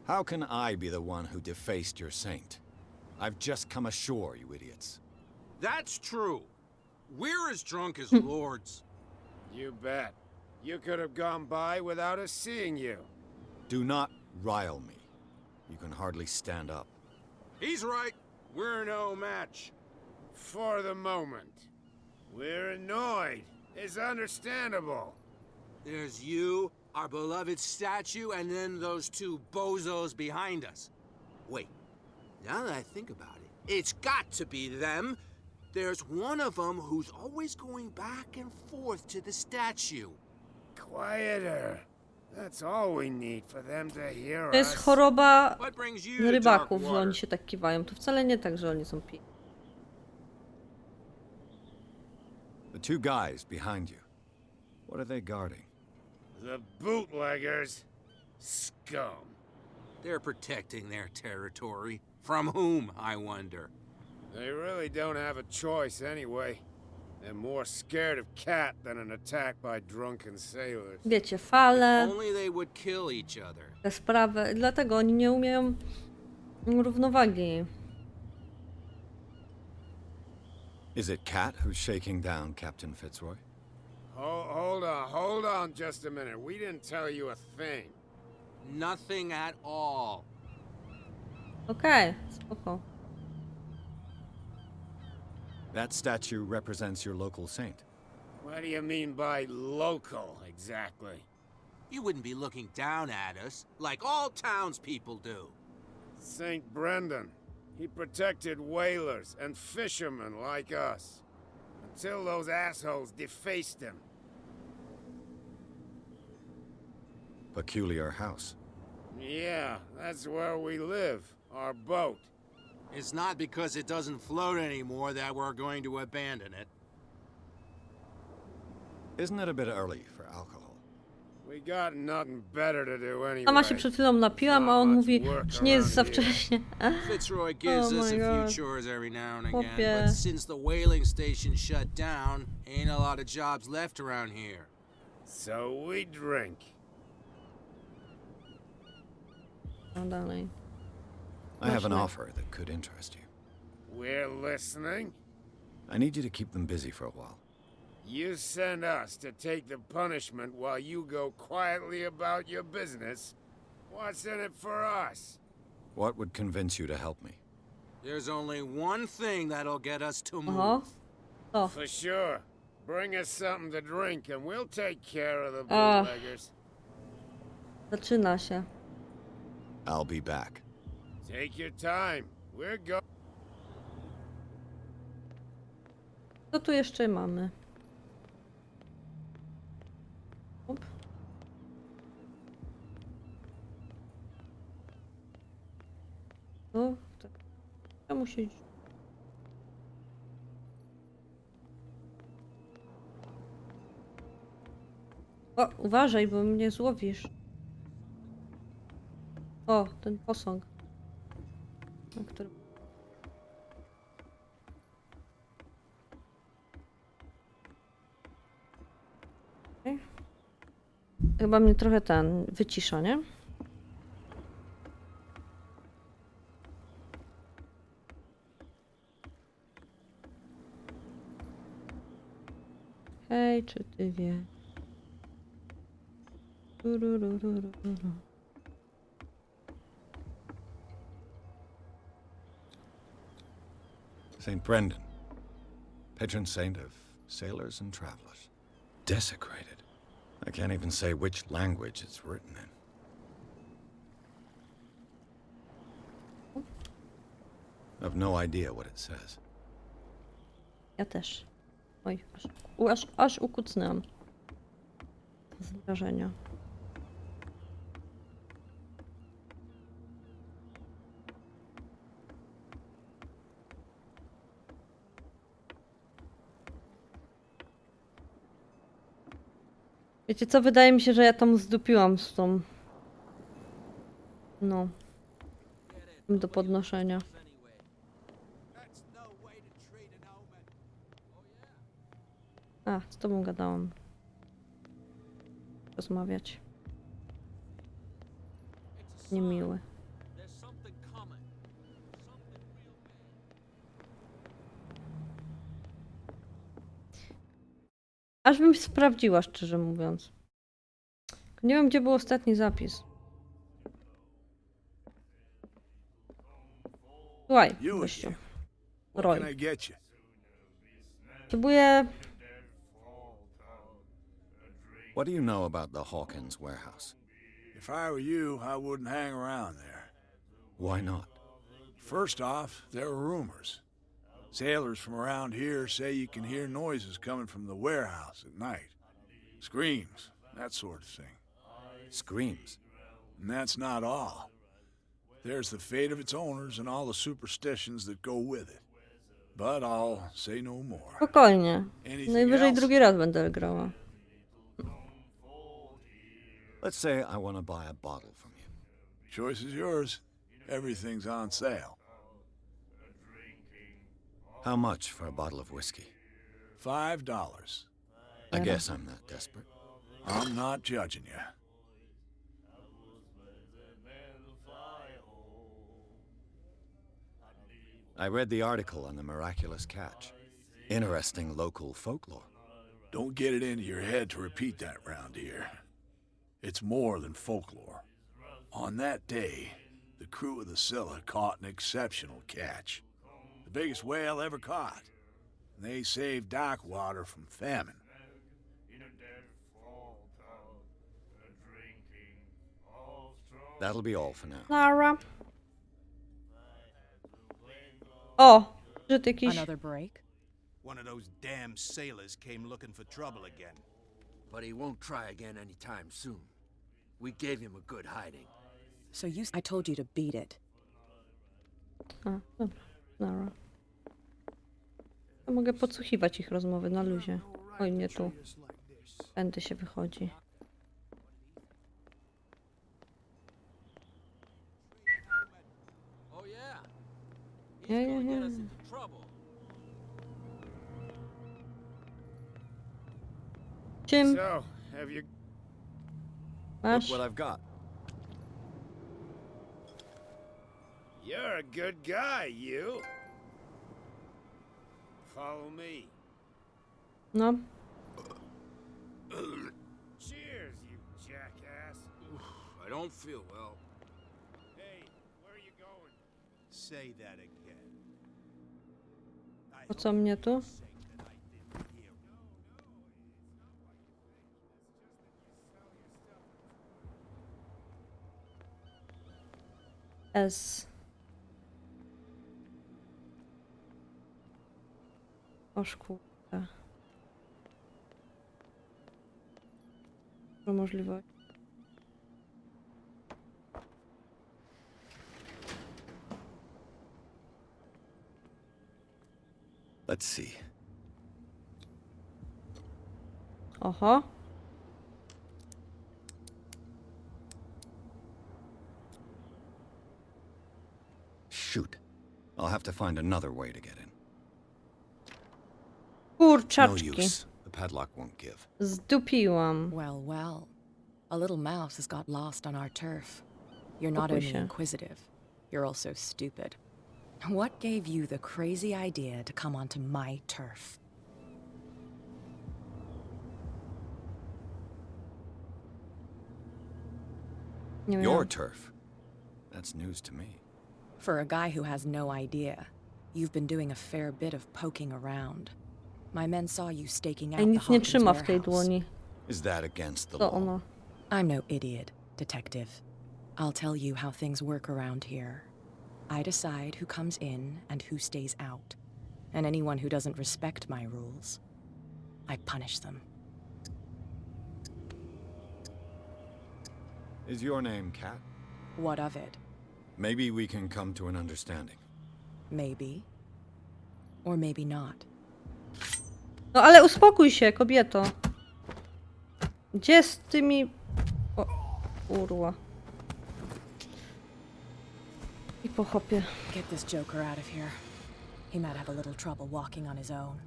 How can I be the one who defaced your saint? I've just come ashore, you idiots. That's true. We're as drunk as lords. You bet. You could have gone by without us seeing you. Do not rile me. You can hardly stand up. He's right. We're no match. For the moment. We're annoyed. It's understandable. There's you, our beloved statue, and then those two bozos behind us. Wait, now that I think about it, it's got to be them. There's one of them who's always going back and forth to the statue. Quieter. That's all we need for them to hear To jest us. choroba What brings you to rybaków, że Darkwater? oni się tak kiwają. To wcale nie tak, że oni są pi... The two guys behind you. What are they guarding? The bootleggers. Scum. They're protecting their territory. From whom, I wonder? They really don't have a choice anyway. They're more scared of Cat than an attack by drunken sailors. Wiecie, fale, Only they would kill each other. te sprawy. Dlatego oni nie umieją równowagi. Is it Cat who's shaking down Captain Fitzroy? Hold on just a minute. We didn't tell you a thing. Nothing at all. Okej, spoko. That statue represents your local saint. What do you mean by local, exactly? You wouldn't be looking down at us, like all townspeople do. St. Brendan. He protected whalers and fishermen like us. Until those assholes defaced him. Peculiar house. Yeah, that's where we live. Our boat. It's not because it doesn't float anymore that we're going to abandon it. Isn't it a bit early for alcohol? We got nothing better to do anyway. Sama się przed chwilą napiłam, a on mówi, że nie jest za wcześnie. Fitzroy gives Oh us my a few God. chores every now and again, Chłopie. but since the whaling station shut down, ain't a lot of jobs left around here. So we drink. No dalej. I have an Można. offer that could interest you. We're listening. I need you to keep them busy for a while. You send us to take the punishment while you go quietly about your business. What's in it for us? What would convince you to help me? There's only one thing that'll get us to move. Oho. O, For sure. Bring us something to drink and we'll take care of the Ah. bootleggers. zaczyna się. I'll be back. Take your time. We're go. Co tu jeszcze mamy? Up. O, tak. Ja muszę iść. O, uważaj, bo mnie złowisz. O, ten posąg. Na którym... Okej. Chyba mnie trochę ten wycisza, nie? Hej, czy ty wiesz? Turururururu. St. Brendan, patron saint of sailors and travelers. Desecrated. I can't even say which language it's written in. I've no idea what it says. Ja też. Oj, aż ukucnęłam. Z wrażenia. Wiecie co? Wydaje mi się, że ja tam zdupiłam z tą... No. Do podnoszenia. A, z tobą gadałam. Rozmawiać. Niemiły. Aż bym sprawdziła, szczerze mówiąc. Nie wiem, gdzie był ostatni zapis. Słuchaj, gościu. Roy. Potrzebuję... What do you know about the Hawkins warehouse? If I were you, I wouldn't hang around there. Why not? First off, there are rumors. Sailors from around here say you can hear noises coming from the warehouse at night. Screams, that sort of thing. Screams? And that's not all. There's the fate of its owners and all the superstitions that go with it. But I'll say no more. Spokojnie. Anything Najwyżej else? drugi raz będę grała. Let's say I want to buy a bottle from you. Choice is yours. Everything's on sale. How much for a bottle of whiskey? $5. I guess I'm not desperate. I'm not judging you. I read the article on the miraculous catch. Interesting local folklore. Don't get it into your head to repeat that round here. It's more than folklore. On that day, the crew of the Scylla caught an exceptional catch. The biggest whale ever caught. And they saved dock water from famine. That'll be all for now. Nara. O! Że jakiś... Another break? One of those damn sailors came looking for trouble again. But he won't try again anytime soon. We gave him a good hiding. So I told you to beat it. A, dobra. Nara. Ja mogę podsłuchiwać ich rozmowy na luzie. Oj, nie tu. Tędy się wychodzi. Oh yeah. Nie. Czym? So, have you... Look Masz? what I've got. You're a good guy, you. Follow me. No. Cheers, you jackass. I don't feel well. Hey, where are you going? Say that again. Po co mnie tu? S. Oż kurde. Dużo możliwości. Let's see. Oho. Shoot. I'll have to find another way to get in. No Kurczaczki. use. The padlock won't give. Zdupiłam. Well, well. A little mouse has got lost on our turf. You're not Spokój only się. inquisitive, you're also stupid. What gave you the crazy idea to come onto my turf? Nie wiem. Your turf. That's news to me. For a guy who has no idea, you've been doing a fair bit of poking around. My men saw you staking out Ej, the nic nie Hawkins trzyma w tej warehouse. dłoni. Is that against the Co law? ono? I'm no idiot, detective. I'll tell you how things work around here. I decide who comes in and who stays out. And anyone who doesn't respect my rules, I punish them. Is your name Cat? What of it? Maybe we can come to an understanding. Maybe. Or maybe not. No ale uspokój się, kobieto. Gdzie z tymi... O, kurwa. I po hopie. Get this joker out of here. He might have a little trouble walking on his own.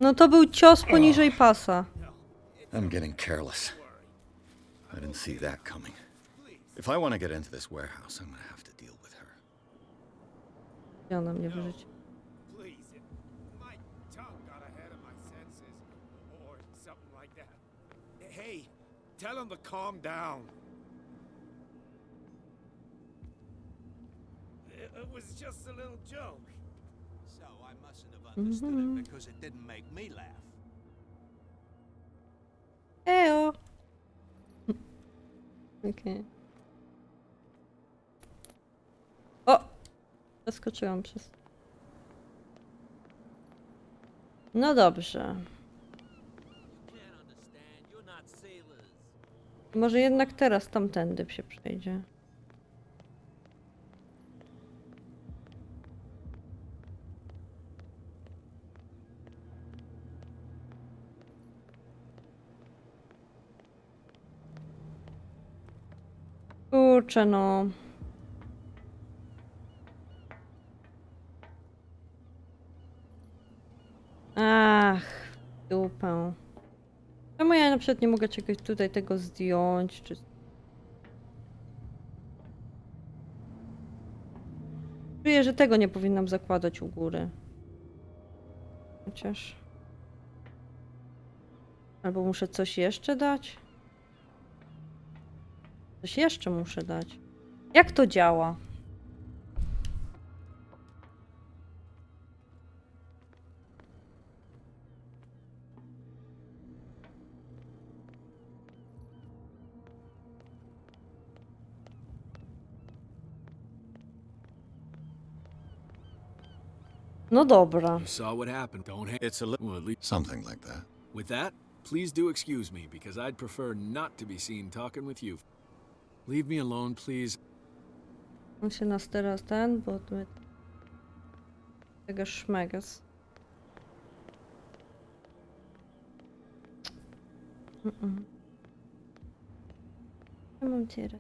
No to był cios poniżej pasa. I'm getting careless. I didn't see that coming. If I want to get into this warehouse, I'm gonna have to deal with her. Ja na mnie wyrzuci. Please, my tongue got ahead of my senses, or something like that. Hey, tell him to calm down. It was just a little joke. So I mustn't have understood it because it didn't make me laugh. Ejo. Okej. O! Zaskoczyłam przez... No dobrze. Może jednak teraz tamtędy się przejdzie. Kurczę no. Ach, dupę. Czemu ja na przykład nie mogę czegoś tutaj tego zdjąć, czy... Czuję, że tego nie powinnam zakładać u góry. Chociaż... Albo muszę coś jeszcze dać? Coś jeszcze muszę dać. Jak to działa? No dobra. You saw what happened, don't ha- It's a little... Well, at least something like that. with that, please do excuse me, because I'd prefer not to be seen talking with you. Leave me alone, please. On się nas teraz ten, bo tu... Tego szmegas. Ja mam cierę.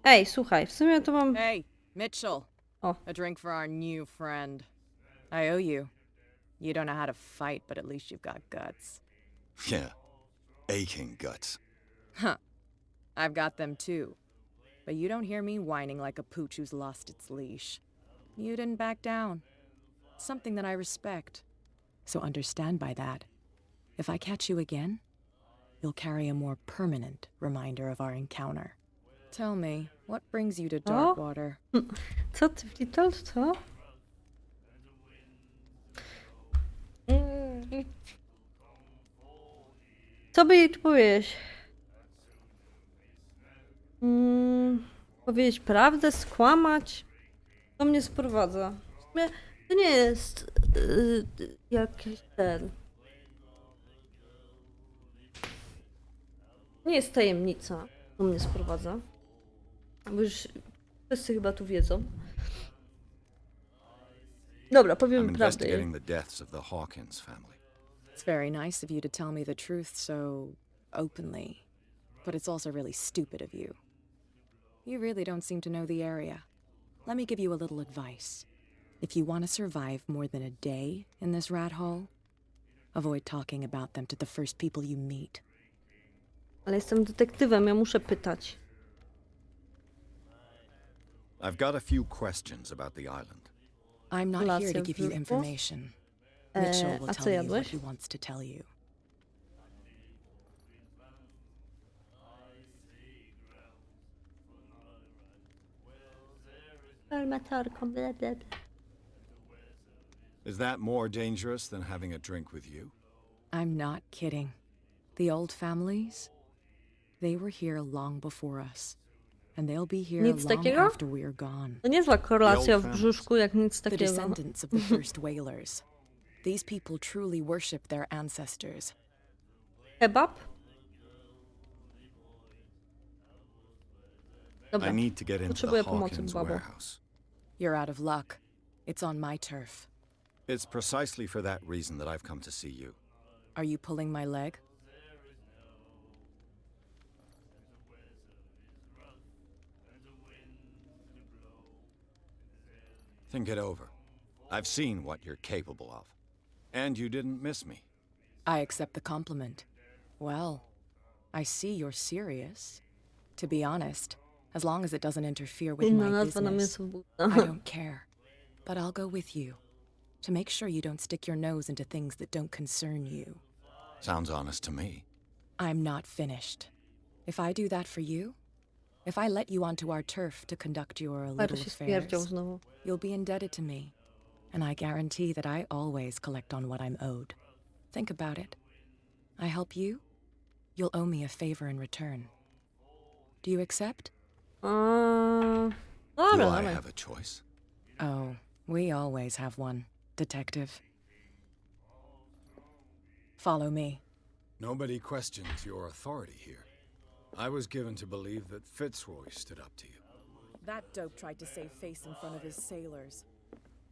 Ej, słuchaj, w sumie to mam... Hey, Mitchell. Oh. A drink for our new friend. I owe you. You don't know how to fight, but at least you've got guts. Yeah. Aching guts. Huh. I've got them too. But you don't hear me whining like a pooch who's lost its leash. You didn't back down. It's something that I respect. So understand by that. If I catch you again, you'll carry a more permanent reminder of our encounter. Tell me, what brings you to Darkwater? Co ty, Little? Co? Co by jej tu powiedzieć? Powiedzieć prawdę, skłamać? To mnie sprowadza. W sumie to nie jest jakiś ten... Nie jest tajemnica, to mnie sprowadza. Bo już wszyscy chyba tu wiedzą. Dobra, powiem prawdę. The deaths of the Hawkins family. It's very nice of you to tell me the truth so openly, but it's also really stupid of you. You really don't seem to know the area. Let me give you a little advice. If you want to survive more than a day in this rat hole, avoid talking about them to the first people you meet. Ale jestem detektywem, ja muszę pytać. I've got a few questions about the island. I'm not here to give you information. Mitchell will a co tell you what jadłeś? he wants to tell you. Is that more dangerous than having a drink with you? I'm not kidding. The old families, They were here long before us. And they'll be here Nic long takiego? after we're gone. To niezła korelacja w brzuszku, jak nic The takiego. descendants of the first whalers. These people truly worship their ancestors. Kebab? I Dobra, need to get into the potrzebuję pomocy, Hawkins babo. warehouse. You're out of luck. It's on my turf. It's precisely for that reason that I've come to see you. Are you pulling my leg? Think it over. I've seen what you're capable of. And you didn't miss me. I accept the compliment. Well, I see you're serious. To be honest, as long as it doesn't interfere with Inna my nazwa na business, mięso I buta. don't care. But I'll go with you to make sure you don't stick your nose into things that don't concern you. Sounds honest to me. I'm not finished. If I do that for you, if I let you onto our turf to conduct your Ale little się spierdział affairs, znowu. you'll be indebted to me. And I guarantee that I always collect on what I'm owed. Think about it. I help you, you'll owe me a favor in return. Do you accept? Dobra, Do I dawaj. have a choice? Oh, we always have one, detective. Follow me. Nobody questions your authority here. I was given to believe that Fitzroy stood up to you. That dope tried to save face in front of his sailors.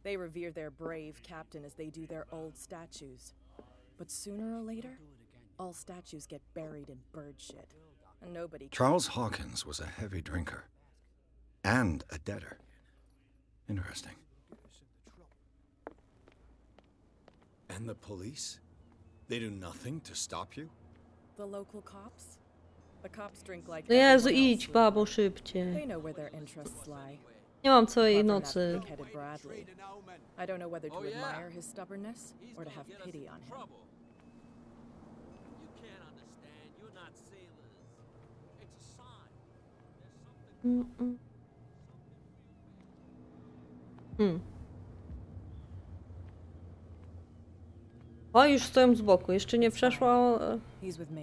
They revere their brave captain as they do their old statues. But sooner or later, all statues get buried in bird shit. And nobody... Charles Hawkins was a heavy drinker. And a debtor. Interesting. And the police? They do nothing to stop you? The local cops? The cops drink like No Jezu, everyone idź, else. babo, They szybciej. know where their interests lie. Nie mam całej Apart from nocy. that pig-headed Bradley. I don't know whether to admire his stubbornness or to have pity on him. You can't understand. You're not sailors. It's a sign. There's something. O, już stoją z boku. Jeszcze nie przeszła... He's with me.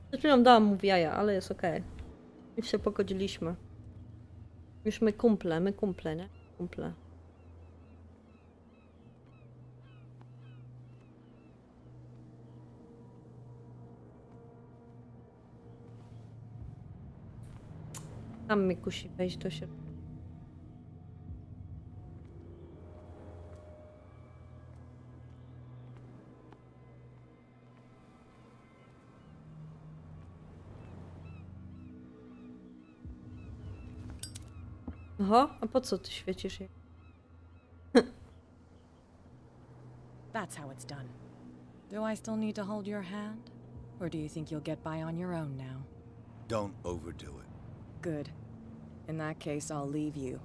Przed chwilą dałam mu w jaja, ale jest okej. Już się pogodziliśmy. Już my kumple, nie? Kumple. Tam mi kusi wejść do siebie. Oho, a po co ty świecisz jej? That's how it's done. Do I still need to hold your hand? Or do you think you'll get by on your own now? Don't overdo it. Good. In that case, I'll leave you.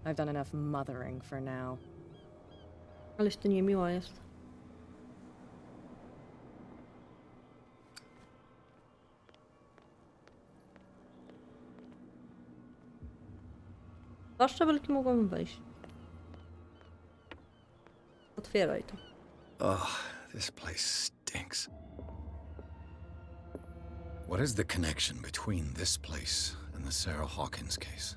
I've done enough mothering for now. Aleś ty niemiła jest. Dwa szczebelki mogłam wejść. Otwieraj to. Oh, this place stinks. What is the connection between this place and the Sarah Hawkins case?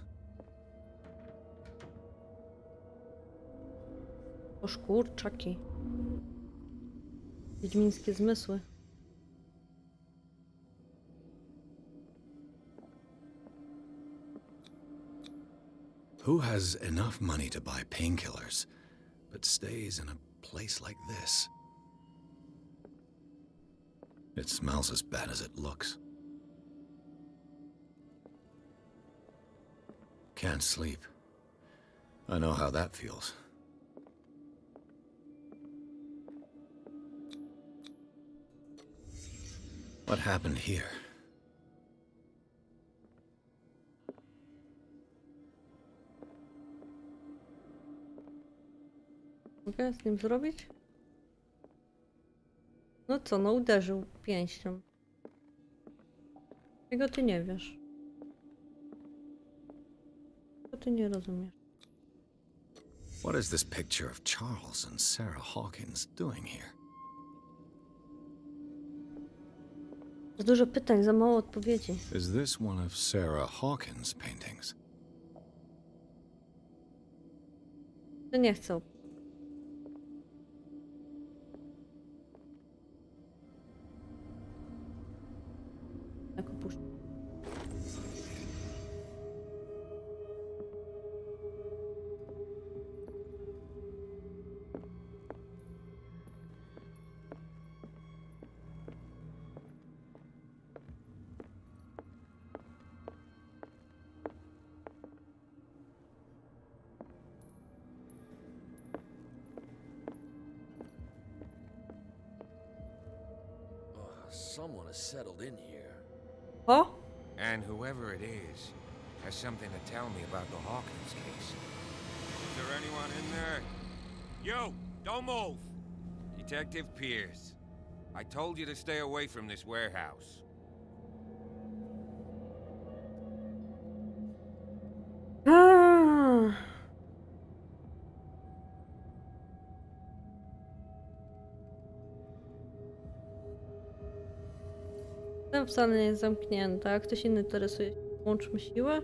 Oż kurczaki. Wiedźmińskie zmysły. Who has enough money to buy painkillers, but stays in a place like this? It smells as bad as it looks. Can't sleep. I know how that feels. What happened here? Mogę z nim zrobić? No co, no uderzył pięścią. Czego ty nie wiesz? Co ty nie rozumiesz? What is this picture of Charles and Sarah Hawkins doing here? Za dużo pytań, za mało odpowiedzi. Is this one of Sarah Hawkins' paintings? Ja nie chcę. Tak opuszczę. Someone has settled in here. O! And whoever it is has something to tell me about the Hawkins case. Is there anyone in there? You! Don't move! Detective Pierce. I told you to stay away from this warehouse. Ah. Ten wcale nie jest zamknięty. Jak ktoś inny interesuje się, łączmy siłę.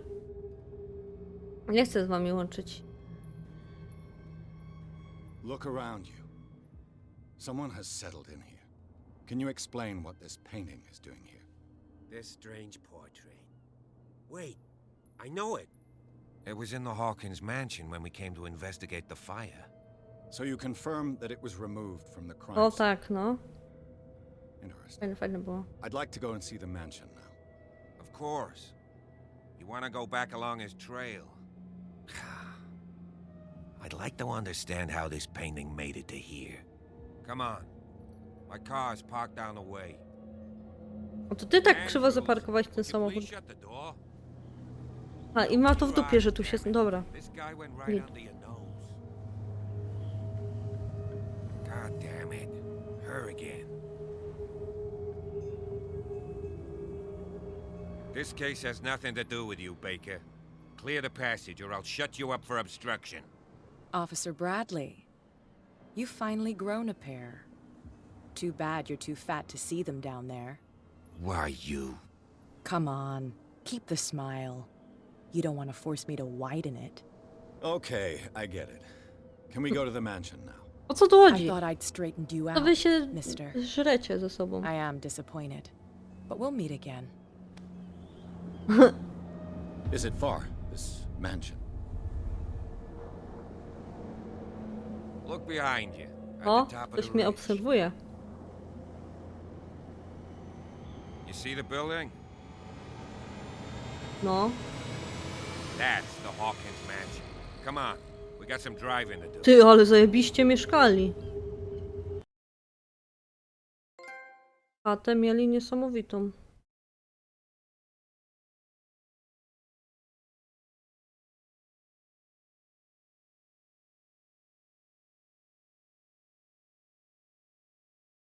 Nie chcę z wami łączyć. Look around you. Someone has settled in here. Can you explain what this painting is doing here? This strange portrait. Wait, I know it. It was in the Hawkins mansion when we came to investigate the fire. So you confirm that it was removed from the crime O scene? tak, no. Interesting. Fajne było. I'd like to go and see the mansion now. Of course. You want to go back along his trail? I'd like to understand how this painting made it to here. Come on. My car's parked down the way. O, to ty tak krzywo zaparkować ten samochód. Please shut the door. A, i ma to w dupie, że tu się... Dobra. This guy went Nie. right under your nose. God damn it. Her again. This case has nothing to do with you, Baker. Clear the passage or I'll shut you up for obstruction. Officer Bradley, you've finally grown a pair. Too bad you're too fat to see them down there. Why, you? Come on, keep the smile. You don't want to force me to widen it. Okay, I get it. Can we go to the mansion now? O co tu I chodzi? thought I'd straightened you To out, wy się mister. żrecie ze sobą. I am disappointed, but we'll meet again. Is it far, this mansion? Look behind you. At O, the top of ktoś the mnie ridge. obserwuje. You see the building? No. That's the Hawkins mansion. Come on. We got some driving to do. Ty, ale zajebiście mieszkali. Chatę mieli niesamowitą.